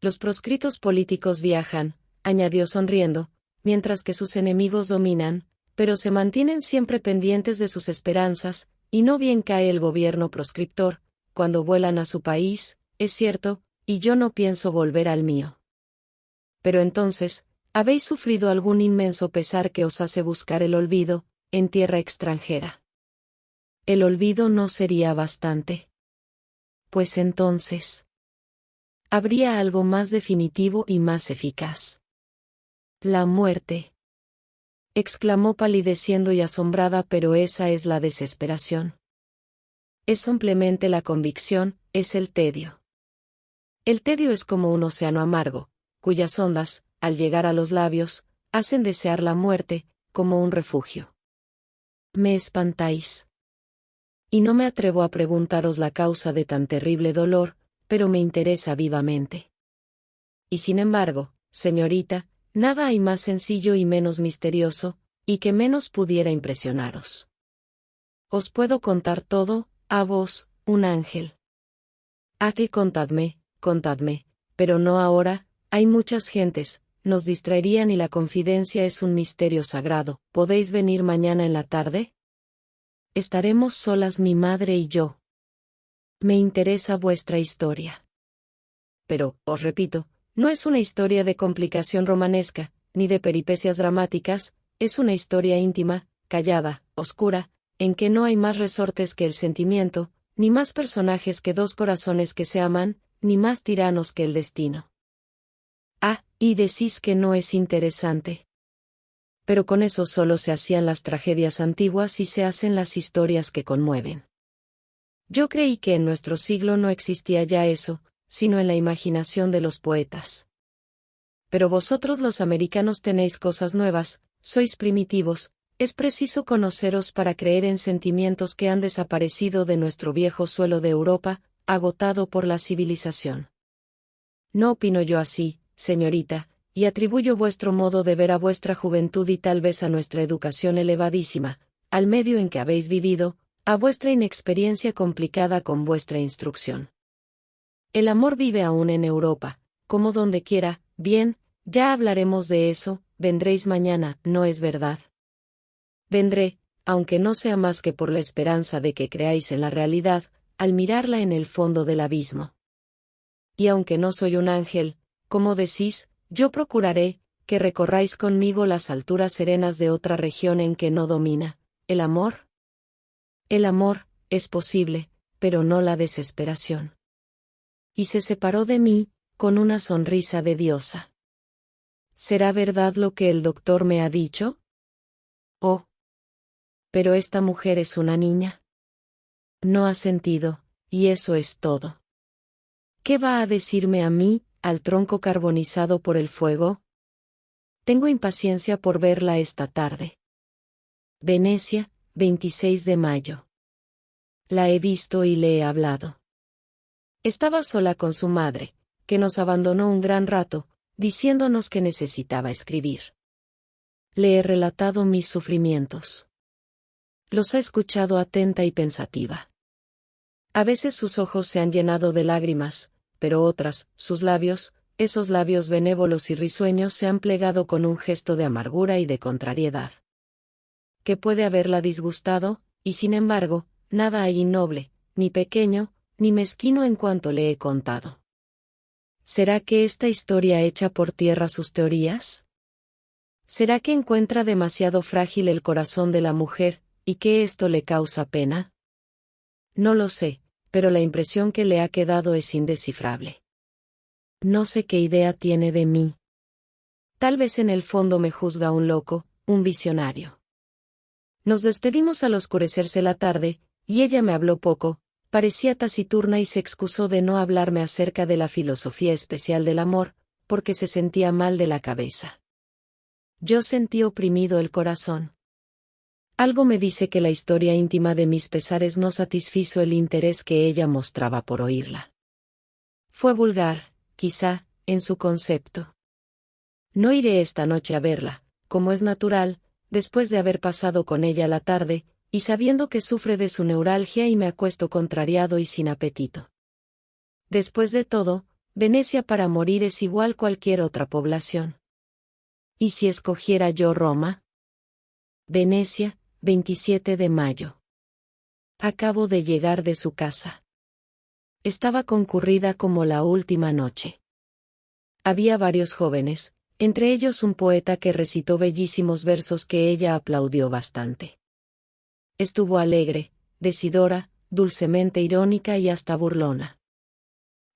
Los proscritos políticos viajan, añadió sonriendo, mientras que sus enemigos dominan, pero se mantienen siempre pendientes de sus esperanzas, y no bien cae el gobierno proscriptor, cuando vuelan a su país, es cierto, y yo no pienso volver al mío. Pero entonces, ¿habéis sufrido algún inmenso pesar que os hace buscar el olvido, en tierra extranjera? ¿El olvido no sería bastante? Pues entonces habría algo más definitivo y más eficaz. La muerte. Exclamó palideciendo y asombrada, pero esa es la desesperación. Es simplemente la convicción, es el tedio. El tedio es como un océano amargo, cuyas ondas, al llegar a los labios, hacen desear la muerte, como un refugio. Me espantáis. Y no me atrevo a preguntaros la causa de tan terrible dolor, pero me interesa vivamente. Y sin embargo, señorita, nada hay más sencillo y menos misterioso, y que menos pudiera impresionaros. Os puedo contar todo, a vos, un ángel. Contadme, pero no ahora, hay muchas gentes, nos distraerían y la confidencia es un misterio sagrado. ¿Podéis venir mañana en la tarde? Estaremos solas mi madre y yo. Me interesa vuestra historia. Pero, os repito, no es una historia de complicación romanesca, ni de peripecias dramáticas, es una historia íntima, callada, oscura, en que no hay más resortes que el sentimiento, ni más personajes que dos corazones que se aman, ni más tiranos que el destino. Ah, y decís que no es interesante. Pero con eso solo se hacían las tragedias antiguas y se hacen las historias que conmueven. Yo creí que en nuestro siglo no existía ya eso, sino en la imaginación de los poetas. Pero vosotros los americanos tenéis cosas nuevas, sois primitivos, es preciso conoceros para creer en sentimientos que han desaparecido de nuestro viejo suelo de Europa, agotado por la civilización. No opino yo así, señorita, y atribuyo vuestro modo de ver a vuestra juventud y tal vez a nuestra educación elevadísima, al medio en que habéis vivido, a vuestra inexperiencia complicada con vuestra instrucción. El amor vive aún en Europa, como donde quiera, bien, ya hablaremos de eso, vendréis mañana, ¿no es verdad? Vendré, aunque no sea más que por la esperanza de que creáis en la realidad, al mirarla en el fondo del abismo. Y aunque no soy un ángel, como decís, yo procuraré que recorráis conmigo las alturas serenas de otra región en que no domina el amor. El amor es posible, pero no la desesperación. Y se separó de mí, con una sonrisa de diosa. ¿Será verdad lo que el doctor me ha dicho? Oh. Pero esta mujer es una niña. No ha sentido, y eso es todo. ¿Qué va a decirme a mí, al tronco carbonizado por el fuego? Tengo impaciencia por verla esta tarde. Venecia, 26 de mayo. La he visto y le he hablado. Estaba sola con su madre, que nos abandonó un gran rato, diciéndonos que necesitaba escribir. Le he relatado mis sufrimientos. Los ha escuchado atenta y pensativa. A veces sus ojos se han llenado de lágrimas, pero otras, sus labios, esos labios benévolos y risueños se han plegado con un gesto de amargura y de contrariedad. ¿Qué puede haberla disgustado? Y sin embargo, nada hay innoble, ni pequeño, ni mezquino en cuanto le he contado. ¿Será que esta historia echa por tierra sus teorías? ¿Será que encuentra demasiado frágil el corazón de la mujer, y que esto le causa pena? No lo sé, pero la impresión que le ha quedado es indescifrable. No sé qué idea tiene de mí. Tal vez en el fondo me juzga un loco, un visionario. Nos despedimos al oscurecerse la tarde, y ella me habló poco, parecía taciturna y se excusó de no hablarme acerca de la filosofía especial del amor, porque se sentía mal de la cabeza. Yo sentí oprimido el corazón. Algo me dice que la historia íntima de mis pesares no satisfizo el interés que ella mostraba por oírla. Fue vulgar, quizá, en su concepto. No iré esta noche a verla, como es natural, después de haber pasado con ella la tarde, y sabiendo que sufre de su neuralgia y me acuesto contrariado y sin apetito. Después de todo, Venecia para morir es igual cualquier otra población. ¿Y si escogiera yo Roma? Venecia, 27 de mayo. Acabo de llegar de su casa. Estaba concurrida como la última noche. Había varios jóvenes, entre ellos un poeta que recitó bellísimos versos que ella aplaudió bastante. Estuvo alegre, decidora, dulcemente irónica y hasta burlona.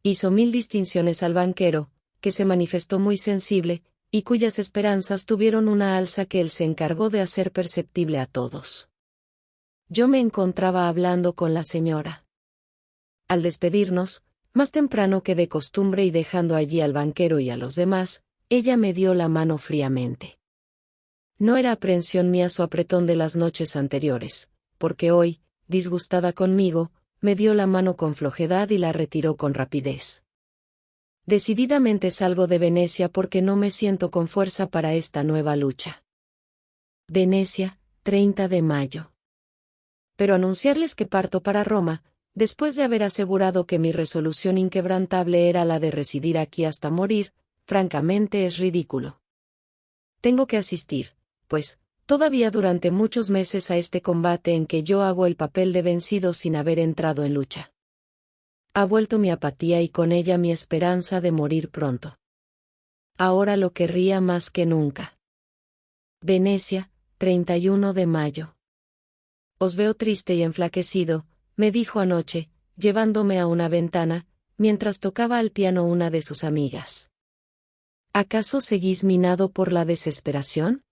Hizo 1000 distinciones al banquero, que se manifestó muy sensible, y cuyas esperanzas tuvieron una alza que él se encargó de hacer perceptible a todos. Yo me encontraba hablando con la señora. Al despedirnos, más temprano que de costumbre y dejando allí al banquero y a los demás, ella me dio la mano fríamente. No era aprensión mía su apretón de las noches anteriores, porque hoy, disgustada conmigo, me dio la mano con flojedad y la retiró con rapidez. Decididamente salgo de Venecia porque no me siento con fuerza para esta nueva lucha. Venecia, 30 de mayo. Pero anunciarles que parto para Roma, después de haber asegurado que mi resolución inquebrantable era la de residir aquí hasta morir, francamente es ridículo. Tengo que asistir, pues, todavía durante muchos meses a este combate en que yo hago el papel de vencido sin haber entrado en lucha. Ha vuelto mi apatía y con ella mi esperanza de morir pronto. Ahora lo querría más que nunca. Venecia, 31 de mayo. Os veo triste y enflaquecido, me dijo anoche, llevándome a una ventana, mientras tocaba al piano una de sus amigas. ¿Acaso seguís minado por la desesperación?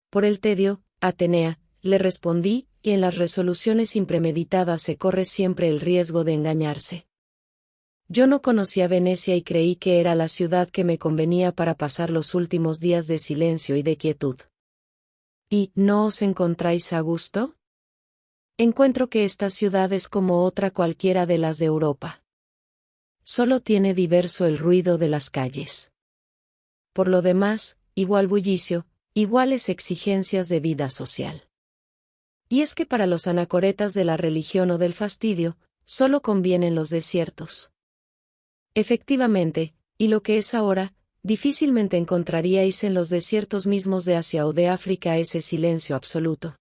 Por el tedio, Atenea, le respondí, y en las resoluciones impremeditadas se corre siempre el riesgo de engañarse. Yo no conocía Venecia y creí que era la ciudad que me convenía para pasar los últimos días de silencio y de quietud. ¿Y no os encontráis a gusto? Encuentro que esta ciudad es como otra cualquiera de las de Europa. Solo tiene diverso el ruido de las calles. Por lo demás, igual bullicio, iguales exigencias de vida social. Y es que para los anacoretas de la religión o del fastidio, solo convienen los desiertos. Efectivamente, y lo que es ahora, difícilmente encontraríais en los desiertos mismos de Asia o de África ese silencio absoluto.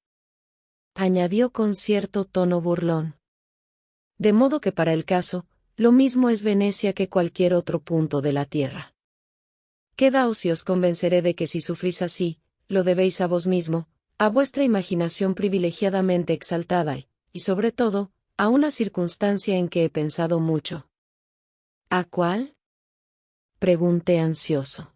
Añadió con cierto tono burlón. De modo que para el caso, lo mismo es Venecia que cualquier otro punto de la tierra. Quedaos y os convenceré de que si sufrís así, lo debéis a vos mismo, a vuestra imaginación privilegiadamente exaltada y sobre todo, a una circunstancia en que he pensado mucho. ¿A cuál? Pregunté ansioso.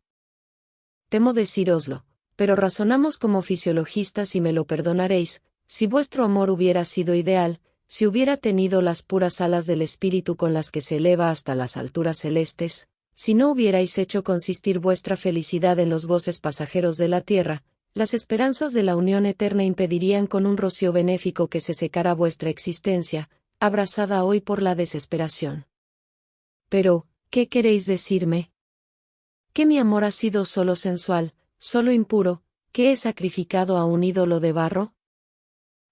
Temo decíroslo, pero razonamos como fisiologistas y me lo perdonaréis, si vuestro amor hubiera sido ideal, si hubiera tenido las puras alas del espíritu con las que se eleva hasta las alturas celestes, si no hubierais hecho consistir vuestra felicidad en los goces pasajeros de la tierra, las esperanzas de la unión eterna impedirían con un rocío benéfico que se secara vuestra existencia, abrasada hoy por la desesperación. Pero, ¿qué queréis decirme? Que mi amor ha sido solo sensual, solo impuro, que he sacrificado a un ídolo de barro.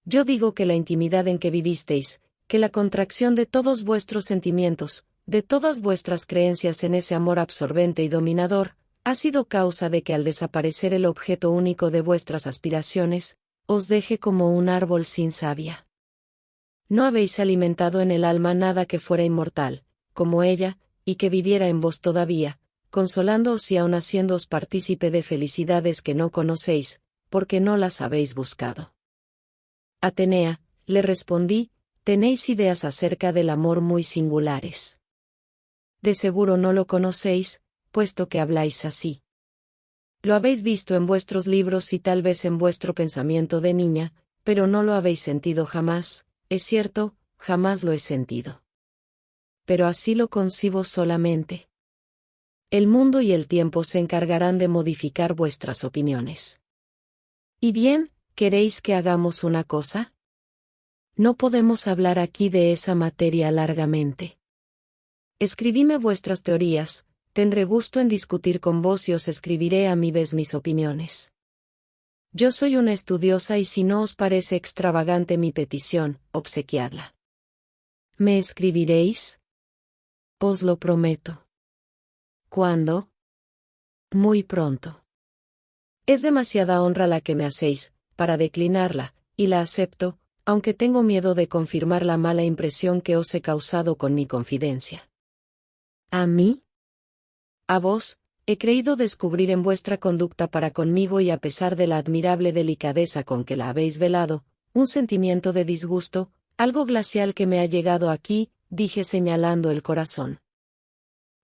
Yo digo que la intimidad en que vivisteis, que la contracción de todos vuestros sentimientos, de todas vuestras creencias en ese amor absorbente y dominador, ha sido causa de que al desaparecer el objeto único de vuestras aspiraciones, os deje como un árbol sin savia. No habéis alimentado en el alma nada que fuera inmortal, como ella, y que viviera en vos todavía, consolándoos y aun haciéndoos partícipe de felicidades que no conocéis, porque no las habéis buscado. Atenea, le respondí, tenéis ideas acerca del amor muy singulares. De seguro no lo conocéis, puesto que habláis así. Lo habéis visto en vuestros libros y tal vez en vuestro pensamiento de niña, pero no lo habéis sentido jamás, es cierto, jamás lo he sentido. Pero así lo concibo solamente. El mundo y el tiempo se encargarán de modificar vuestras opiniones. ¿Y bien, queréis que hagamos una cosa? No podemos hablar aquí de esa materia largamente. Escribidme vuestras teorías, tendré gusto en discutir con vos y os escribiré a mi vez mis opiniones. Yo soy una estudiosa y si no os parece extravagante mi petición, obsequiadla. ¿Me escribiréis? Os lo prometo. ¿Cuándo? Muy pronto. Es demasiada honra la que me hacéis, para declinarla, y la acepto, aunque tengo miedo de confirmar la mala impresión que os he causado con mi confidencia. ¿A mí? A vos, he creído descubrir en vuestra conducta para conmigo y a pesar de la admirable delicadeza con que la habéis velado, un sentimiento de disgusto, algo glacial que me ha llegado aquí, dije señalando el corazón.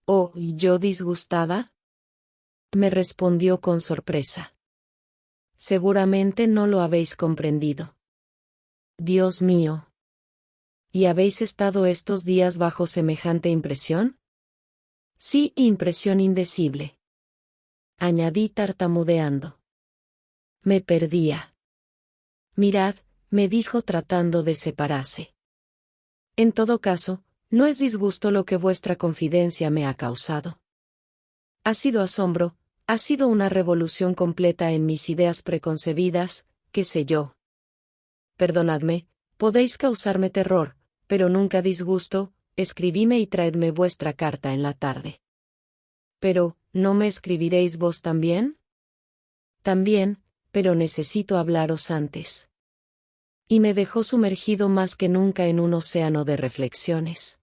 ¿Oh, yo disgustada? Me respondió con sorpresa. Seguramente no lo habéis comprendido. Dios mío. ¿Y habéis estado estos días bajo semejante impresión? Sí, impresión indecible. Añadí tartamudeando. Me perdía. Mirad, me dijo tratando de separarse. En todo caso, no es disgusto lo que vuestra confidencia me ha causado. Ha sido asombro, ha sido una revolución completa en mis ideas preconcebidas, qué sé yo. Perdonadme, podéis causarme terror, pero nunca disgusto, escribidme y traedme vuestra carta en la tarde. Pero, ¿no me escribiréis vos también? También, pero necesito hablaros antes. Y me dejó sumergido más que nunca en un océano de reflexiones.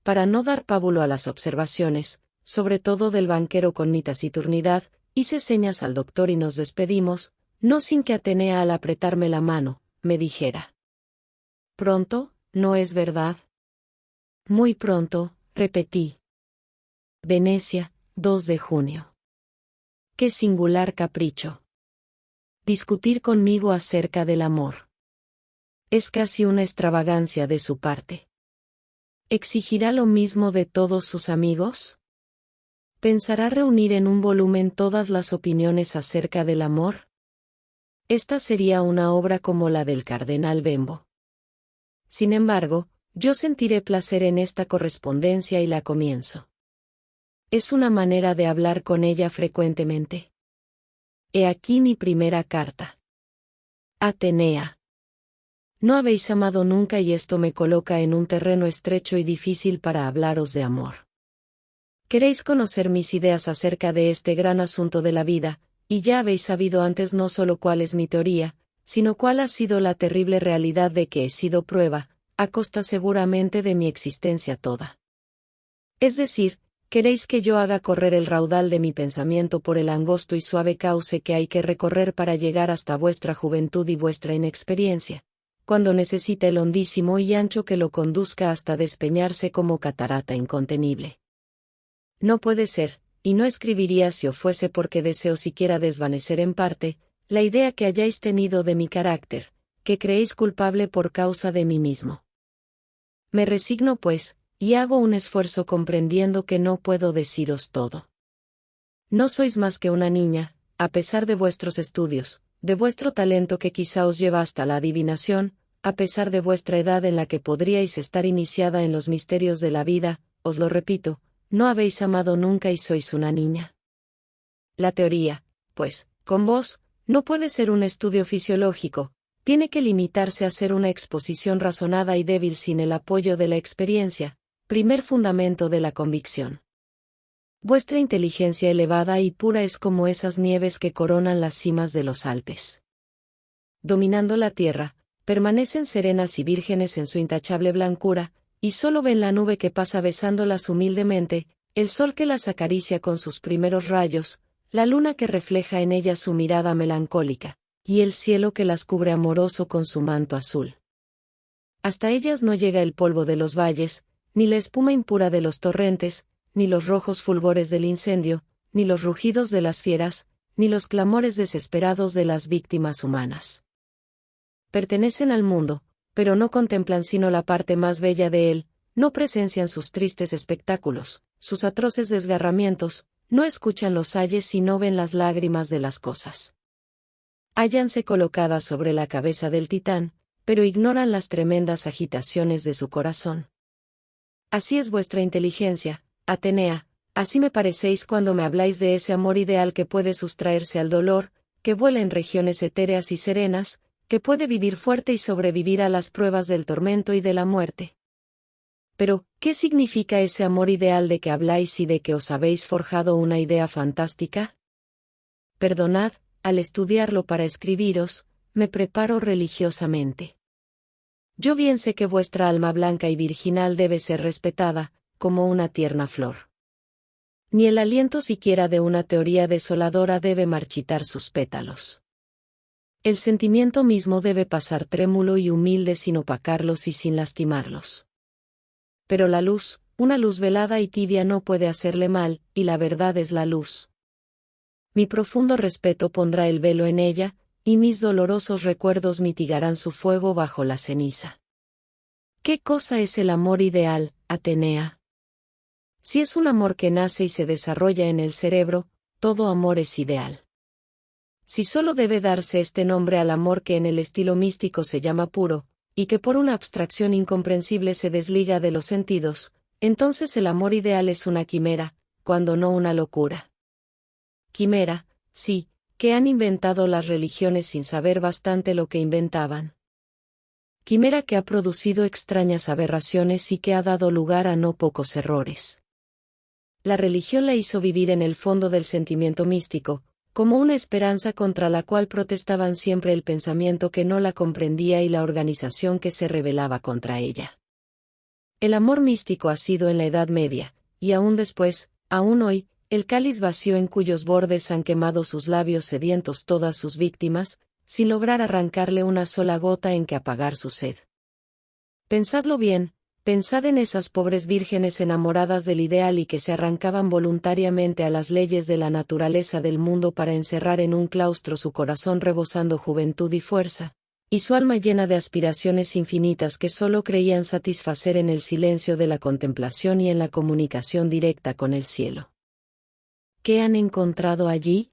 Para no dar pábulo a las observaciones, sobre todo del banquero con mi taciturnidad, hice señas al doctor y nos despedimos, no sin que Atenea al apretarme la mano, me dijera: «Pronto, ¿no es verdad?». «Muy pronto», repetí. Venecia, 2 de junio. Qué singular capricho. Discutir conmigo acerca del amor. Es casi una extravagancia de su parte. ¿Exigirá lo mismo de todos sus amigos? ¿Pensará reunir en un volumen todas las opiniones acerca del amor? Esta sería una obra como la del cardenal Bembo. Sin embargo, yo sentiré placer en esta correspondencia y la comienzo. Es una manera de hablar con ella frecuentemente. He aquí mi primera carta. Atenea. No habéis amado nunca y esto me coloca en un terreno estrecho y difícil para hablaros de amor. Queréis conocer mis ideas acerca de este gran asunto de la vida, y ya habéis sabido antes no solo cuál es mi teoría, sino cuál ha sido la terrible realidad de que he sido prueba, a costa seguramente de mi existencia toda. Es decir, queréis que yo haga correr el raudal de mi pensamiento por el angosto y suave cauce que hay que recorrer para llegar hasta vuestra juventud y vuestra inexperiencia, cuando necesita el hondísimo y ancho que lo conduzca hasta despeñarse como catarata incontenible. No puede ser, y no escribiría si o fuese porque deseo siquiera desvanecer en parte la idea que hayáis tenido de mi carácter, que creéis culpable por causa de mí mismo. Me resigno pues, y hago un esfuerzo comprendiendo que no puedo deciros todo. No sois más que una niña, a pesar de vuestros estudios, de vuestro talento que quizá os lleva hasta la adivinación, a pesar de vuestra edad en la que podríais estar iniciada en los misterios de la vida, os lo repito, no habéis amado nunca y sois una niña. La teoría, pues, con vos, no puede ser un estudio fisiológico, tiene que limitarse a ser una exposición razonada y débil sin el apoyo de la experiencia, primer fundamento de la convicción. Vuestra inteligencia elevada y pura es como esas nieves que coronan las cimas de los Alpes. Dominando la tierra, permanecen serenas y vírgenes en su intachable blancura, y solo ven la nube que pasa besándolas humildemente, el sol que las acaricia con sus primeros rayos, la luna que refleja en ellas su mirada melancólica, y el cielo que las cubre amoroso con su manto azul. Hasta ellas no llega el polvo de los valles, ni la espuma impura de los torrentes, ni los rojos fulgores del incendio, ni los rugidos de las fieras, ni los clamores desesperados de las víctimas humanas. Pertenecen al mundo, pero no contemplan sino la parte más bella de él, no presencian sus tristes espectáculos, sus atroces desgarramientos, no escuchan los ayes y no ven las lágrimas de las cosas. Hállanse colocadas sobre la cabeza del titán, pero ignoran las tremendas agitaciones de su corazón. Así es vuestra inteligencia, Atenea, así me parecéis cuando me habláis de ese amor ideal que puede sustraerse al dolor, que vuela en regiones etéreas y serenas, que puede vivir fuerte y sobrevivir a las pruebas del tormento y de la muerte. Pero, ¿qué significa ese amor ideal de que habláis y de que os habéis forjado una idea fantástica? Perdonad, al estudiarlo para escribiros, me preparo religiosamente. Yo bien sé que vuestra alma blanca y virginal debe ser respetada, como una tierna flor. Ni el aliento siquiera de una teoría desoladora debe marchitar sus pétalos. El sentimiento mismo debe pasar trémulo y humilde sin opacarlos y sin lastimarlos. Pero la luz, una luz velada y tibia no puede hacerle mal, y la verdad es la luz. Mi profundo respeto pondrá el velo en ella, y mis dolorosos recuerdos mitigarán su fuego bajo la ceniza. ¿Qué cosa es el amor ideal, Atenea? Si es un amor que nace y se desarrolla en el cerebro, todo amor es ideal. Si solo debe darse este nombre al amor que en el estilo místico se llama puro, y que por una abstracción incomprensible se desliga de los sentidos, entonces el amor ideal es una quimera, cuando no una locura. Quimera, sí, que han inventado las religiones sin saber bastante lo que inventaban. Quimera que ha producido extrañas aberraciones y que ha dado lugar a no pocos errores. La religión la hizo vivir en el fondo del sentimiento místico, como una esperanza contra la cual protestaban siempre el pensamiento que no la comprendía y la organización que se rebelaba contra ella. El amor místico ha sido en la Edad Media, y aún después, aún hoy, el cáliz vacío en cuyos bordes han quemado sus labios sedientos todas sus víctimas, sin lograr arrancarle una sola gota en que apagar su sed. Pensadlo bien, pensad en esas pobres vírgenes enamoradas del ideal y que se arrancaban voluntariamente a las leyes de la naturaleza del mundo para encerrar en un claustro su corazón rebosando juventud y fuerza, y su alma llena de aspiraciones infinitas que sólo creían satisfacer en el silencio de la contemplación y en la comunicación directa con el cielo. ¿Qué han encontrado allí?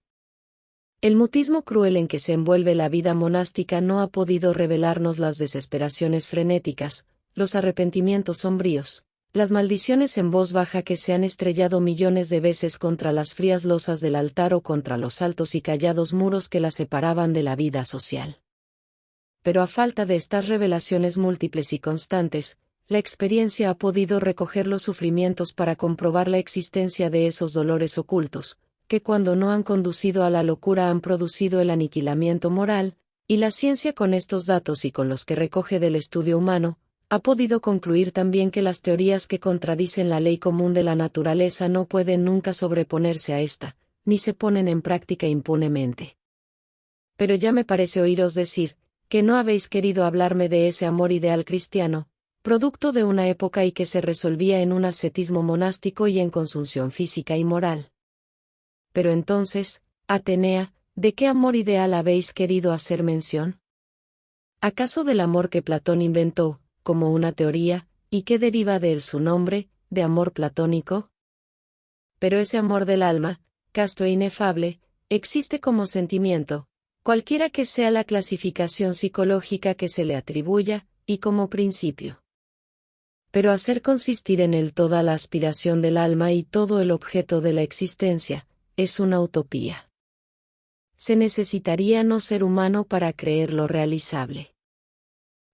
El mutismo cruel en que se envuelve la vida monástica no ha podido revelarnos las desesperaciones frenéticas, los arrepentimientos sombríos, las maldiciones en voz baja que se han estrellado millones de veces contra las frías losas del altar o contra los altos y callados muros que la separaban de la vida social. Pero a falta de estas revelaciones múltiples y constantes, la experiencia ha podido recoger los sufrimientos para comprobar la existencia de esos dolores ocultos, que cuando no han conducido a la locura han producido el aniquilamiento moral, y la ciencia con estos datos y con los que recoge del estudio humano, ha podido concluir también que las teorías que contradicen la ley común de la naturaleza no pueden nunca sobreponerse a esta, ni se ponen en práctica impunemente. Pero ya me parece oíros decir, que no habéis querido hablarme de ese amor ideal cristiano, producto de una época y que se resolvía en un ascetismo monástico y en consunción física y moral. Pero entonces, Atenea, ¿de qué amor ideal habéis querido hacer mención? ¿Acaso del amor que Platón inventó, como una teoría, y que deriva de él su nombre, de amor platónico? Pero ese amor del alma, casto e inefable, existe como sentimiento, cualquiera que sea la clasificación psicológica que se le atribuya, y como principio. Pero hacer consistir en él toda la aspiración del alma y todo el objeto de la existencia, es una utopía. Se necesitaría no ser humano para creerlo realizable.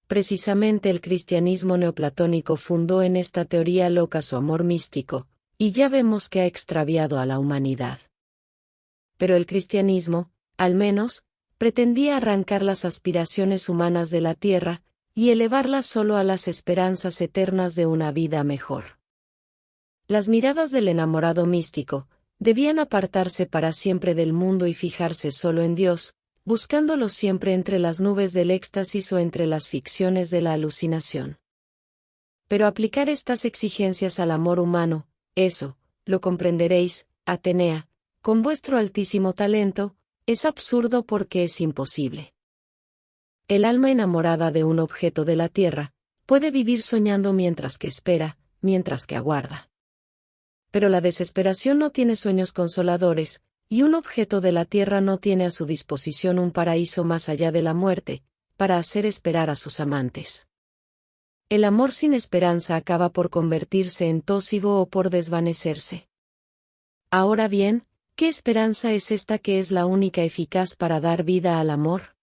Precisamente el cristianismo neoplatónico fundó en esta teoría loca su amor místico, y ya vemos que ha extraviado a la humanidad. Pero el cristianismo, al menos, pretendía arrancar las aspiraciones humanas de la tierra, y elevarlas solo a las esperanzas eternas de una vida mejor. Las miradas del enamorado místico debían apartarse para siempre del mundo y fijarse solo en Dios, buscándolo siempre entre las nubes del éxtasis o entre las ficciones de la alucinación. Pero aplicar estas exigencias al amor humano, eso, lo comprenderéis, Atenea, con vuestro altísimo talento, es absurdo porque es imposible. El alma enamorada de un objeto de la tierra, puede vivir soñando mientras que espera, mientras que aguarda. Pero la desesperación no tiene sueños consoladores, y un objeto de la tierra no tiene a su disposición un paraíso más allá de la muerte, para hacer esperar a sus amantes. El amor sin esperanza acaba por convertirse en tóxigo o por desvanecerse. Ahora bien, ¿qué esperanza es esta que es la única eficaz para dar vida al amor?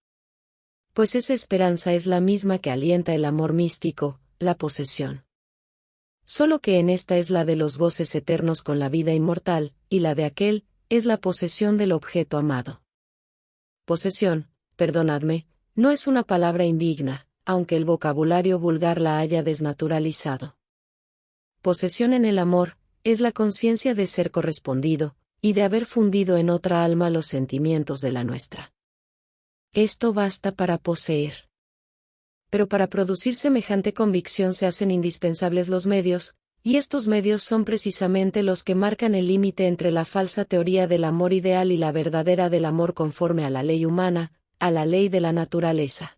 Pues esa esperanza es la misma que alienta el amor místico, la posesión. Solo que en esta es la de los goces eternos con la vida inmortal, y la de aquel, es la posesión del objeto amado. Posesión, perdonadme, no es una palabra indigna, aunque el vocabulario vulgar la haya desnaturalizado. Posesión en el amor, es la conciencia de ser correspondido, y de haber fundido en otra alma los sentimientos de la nuestra. Esto basta para poseer. Pero para producir semejante convicción se hacen indispensables los medios, y estos medios son precisamente los que marcan el límite entre la falsa teoría del amor ideal y la verdadera del amor conforme a la ley humana, a la ley de la naturaleza.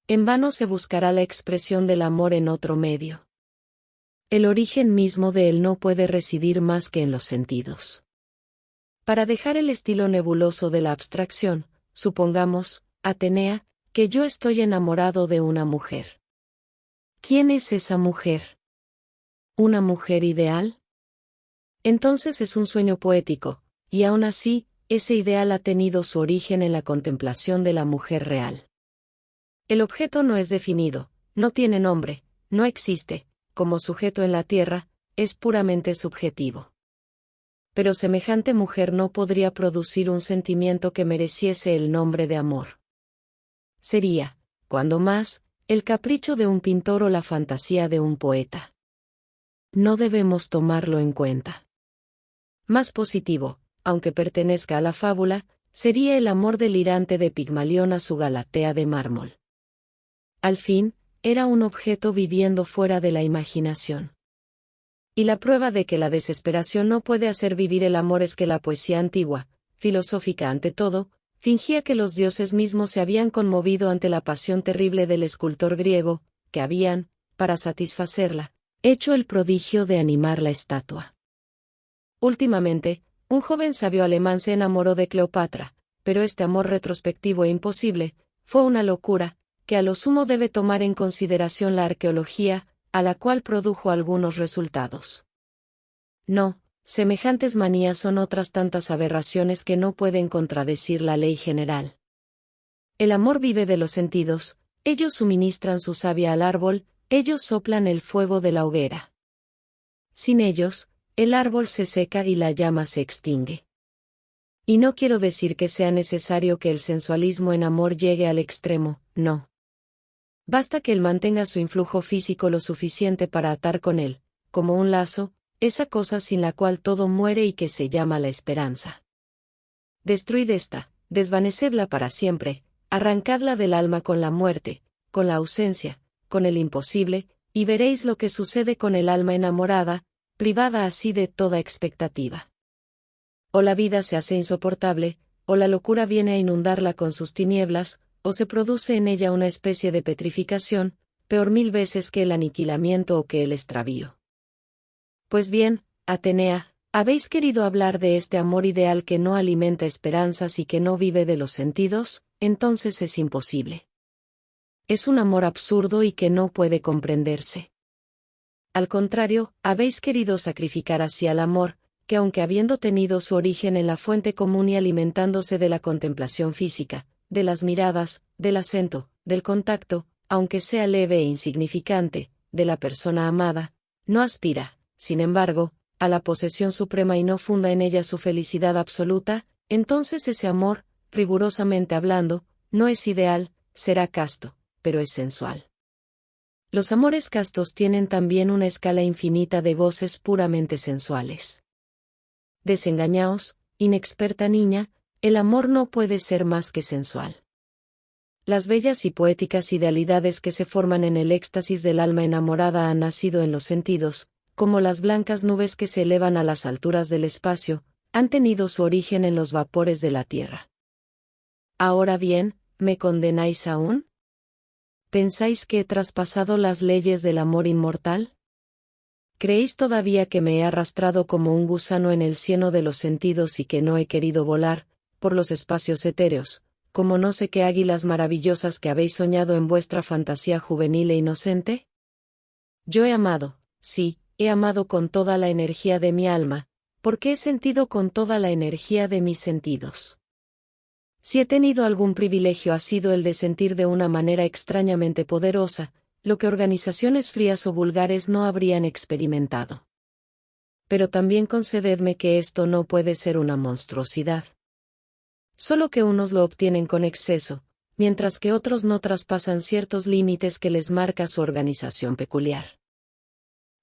En vano se buscará la expresión del amor en otro medio. El origen mismo de él no puede residir más que en los sentidos. Para dejar el estilo nebuloso de la abstracción, supongamos, Atenea, que yo estoy enamorado de una mujer. ¿Quién es esa mujer? ¿Una mujer ideal? Entonces es un sueño poético, y aún así, ese ideal ha tenido su origen en la contemplación de la mujer real. El objeto no es definido, no tiene nombre, no existe, como sujeto en la tierra, es puramente subjetivo. Pero semejante mujer no podría producir un sentimiento que mereciese el nombre de amor. Sería, cuando más, el capricho de un pintor o la fantasía de un poeta. No debemos tomarlo en cuenta. más positivo, aunque pertenezca a la fábula, sería el amor delirante de Pigmalión a su Galatea de mármol. Al fin, era un objeto viviendo fuera de la imaginación. Y la prueba de que la desesperación no puede hacer vivir el amor es que la poesía antigua, filosófica ante todo, fingía que los dioses mismos se habían conmovido ante la pasión terrible del escultor griego, que habían, para satisfacerla, hecho el prodigio de animar la estatua. Últimamente, un joven sabio alemán se enamoró de Cleopatra, pero este amor retrospectivo e imposible, fue una locura, que a lo sumo debe tomar en consideración la arqueología, a la cual produjo algunos resultados. No, semejantes manías son otras tantas aberraciones que no pueden contradecir la ley general. El amor vive de los sentidos, ellos suministran su savia al árbol, ellos soplan el fuego de la hoguera. Sin ellos, el árbol se seca y la llama se extingue. Y no quiero decir que sea necesario que el sensualismo en amor llegue al extremo, no. Basta que él mantenga su influjo físico lo suficiente para atar con él, como un lazo, esa cosa sin la cual todo muere y que se llama la esperanza. Destruid esta, desvanecedla para siempre, arrancadla del alma con la muerte, con la ausencia, con el imposible, y veréis lo que sucede con el alma enamorada, privada así de toda expectativa. O la vida se hace insoportable, o la locura viene a inundarla con sus tinieblas, o se produce en ella una especie de petrificación, peor 1000 veces que el aniquilamiento o que el extravío. Pues bien, Atenea, ¿habéis querido hablar de este amor ideal que no alimenta esperanzas y que no vive de los sentidos? Entonces es imposible. Es un amor absurdo y que no puede comprenderse. Al contrario, habéis querido sacrificar así al amor, que aunque habiendo tenido su origen en la fuente común y alimentándose de la contemplación física, de las miradas, del acento, del contacto, aunque sea leve e insignificante, de la persona amada, no aspira, sin embargo, a la posesión suprema y no funda en ella su felicidad absoluta, entonces ese amor, rigurosamente hablando, no es ideal, será casto, pero es sensual. Los amores castos tienen también una escala infinita de goces puramente sensuales. Desengañaos, inexperta niña, el amor no puede ser más que sensual. Las bellas y poéticas idealidades que se forman en el éxtasis del alma enamorada han nacido en los sentidos, como las blancas nubes que se elevan a las alturas del espacio, han tenido su origen en los vapores de la tierra. Ahora bien, ¿me condenáis aún? ¿Pensáis que he traspasado las leyes del amor inmortal? ¿Creéis todavía que me he arrastrado como un gusano en el cieno de los sentidos y que no he querido volar, por los espacios etéreos, como no sé qué águilas maravillosas que habéis soñado en vuestra fantasía juvenil e inocente? Yo he amado, sí, he amado con toda la energía de mi alma, porque he sentido con toda la energía de mis sentidos. Si he tenido algún privilegio ha sido el de sentir de una manera extrañamente poderosa, lo que organizaciones frías o vulgares no habrían experimentado. Pero también concededme que esto no puede ser una monstruosidad. Solo que unos lo obtienen con exceso, mientras que otros no traspasan ciertos límites que les marca su organización peculiar.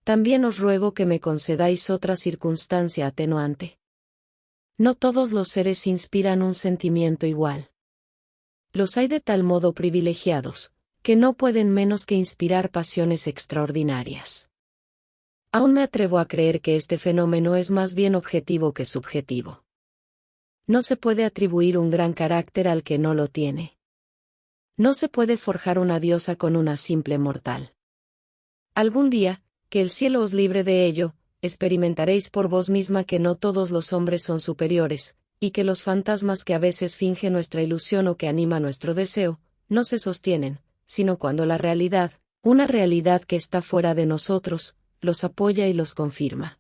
También os ruego que me concedáis otra circunstancia atenuante. No todos los seres inspiran un sentimiento igual. Los hay de tal modo privilegiados, que no pueden menos que inspirar pasiones extraordinarias. Aún me atrevo a creer que este fenómeno es más bien objetivo que subjetivo. No se puede atribuir un gran carácter al que no lo tiene. No se puede forjar una diosa con una simple mortal. Algún día, que el cielo os libre de ello, experimentaréis por vos misma que no todos los hombres son superiores, y que los fantasmas que a veces finge nuestra ilusión o que anima nuestro deseo, no se sostienen, sino cuando la realidad, una realidad que está fuera de nosotros, los apoya y los confirma.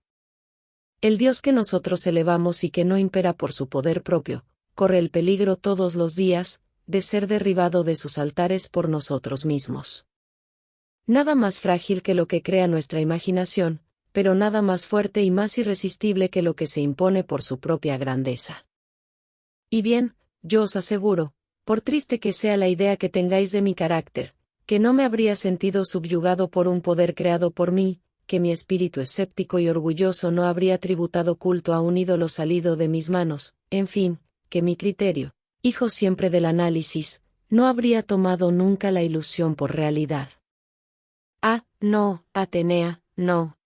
El Dios que nosotros elevamos y que no impera por su poder propio, corre el peligro todos los días, de ser derribado de sus altares por nosotros mismos. Nada más frágil que lo que crea nuestra imaginación, pero nada más fuerte y más irresistible que lo que se impone por su propia grandeza. Y bien, yo os aseguro, por triste que sea la idea que tengáis de mi carácter, que no me habría sentido subyugado por un poder creado por mí, que mi espíritu escéptico y orgulloso no habría tributado culto a un ídolo salido de mis manos, en fin, que mi criterio, hijo siempre del análisis, no habría tomado nunca la ilusión por realidad. Ah, no, Atenea, no.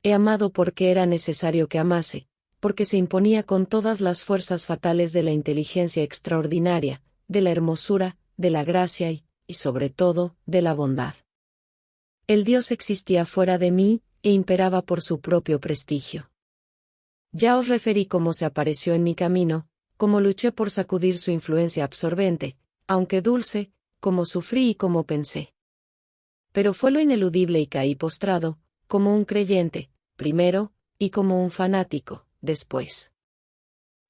He amado porque era necesario que amase, porque se imponía con todas las fuerzas fatales de la inteligencia extraordinaria, de la hermosura, de la gracia y sobre todo, de la bondad. El Dios existía fuera de mí, e imperaba por su propio prestigio. Ya os referí cómo se apareció en mi camino, cómo luché por sacudir su influencia absorbente, aunque dulce, cómo sufrí y cómo pensé. Pero fue lo ineludible y caí postrado, como un creyente, primero, y como un fanático, después.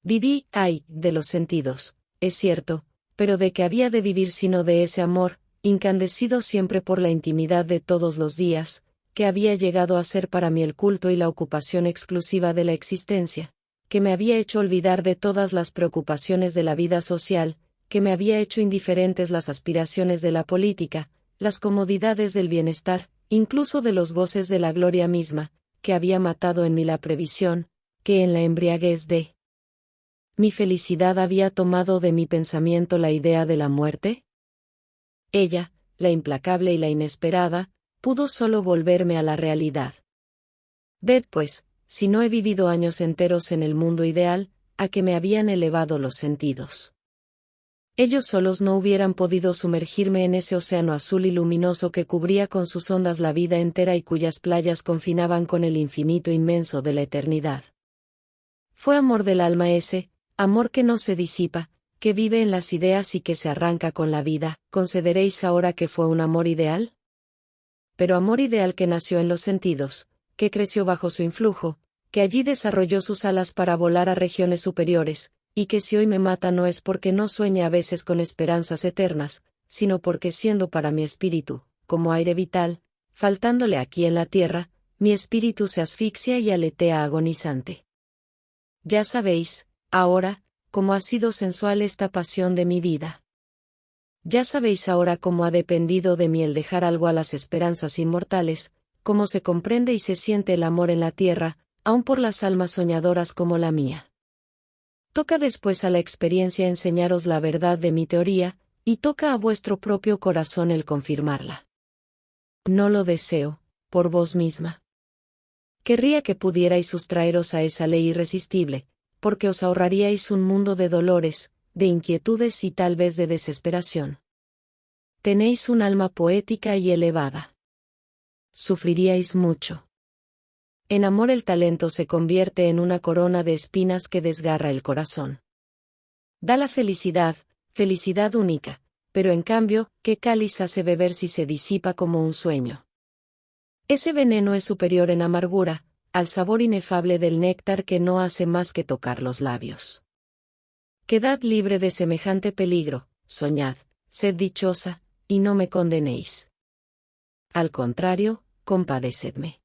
Viví, de los sentidos, es cierto, pero ¿de qué había de vivir sino de ese amor, incandescido siempre por la intimidad de todos los días, que había llegado a ser para mí el culto y la ocupación exclusiva de la existencia, que me había hecho olvidar de todas las preocupaciones de la vida social, que me había hecho indiferentes las aspiraciones de la política, las comodidades del bienestar, incluso de los goces de la gloria misma, que había matado en mí la previsión, que en la embriaguez de mi felicidad había tomado de mi pensamiento la idea de la muerte? Ella, la implacable y la inesperada, pudo solo volverme a la realidad. Ved pues, si no he vivido años enteros en el mundo ideal, a que me habían elevado los sentidos. Ellos solos no hubieran podido sumergirme en ese océano azul y luminoso que cubría con sus ondas la vida entera y cuyas playas confinaban con el infinito inmenso de la eternidad. Fue amor del alma ese, amor que no se disipa, que vive en las ideas y que se arranca con la vida. ¿Concederéis ahora que fue un amor ideal? Pero amor ideal que nació en los sentidos, que creció bajo su influjo, que allí desarrolló sus alas para volar a regiones superiores, y que si hoy me mata no es porque no sueñe a veces con esperanzas eternas, sino porque siendo para mi espíritu, como aire vital, faltándole aquí en la tierra, mi espíritu se asfixia y aletea agonizante. Ya sabéis, ahora, cómo ha sido sensual esta pasión de mi vida. Ya sabéis ahora cómo ha dependido de mí el dejar algo a las esperanzas inmortales, cómo se comprende y se siente el amor en la tierra, aun por las almas soñadoras como la mía. Toca después a la experiencia enseñaros la verdad de mi teoría, y toca a vuestro propio corazón el confirmarla. No lo deseo, por vos misma. Querría que pudierais sustraeros a esa ley irresistible, porque os ahorraríais un mundo de dolores, de inquietudes y tal vez de desesperación. Tenéis un alma poética y elevada. Sufriríais mucho. En amor el talento se convierte en una corona de espinas que desgarra el corazón. Da la felicidad, felicidad única, pero en cambio, ¿qué cáliz hace beber si se disipa como un sueño? Ese veneno es superior en amargura, al sabor inefable del néctar que no hace más que tocar los labios. Quedad libre de semejante peligro, soñad, sed dichosa, y no me condenéis. Al contrario, compadecedme.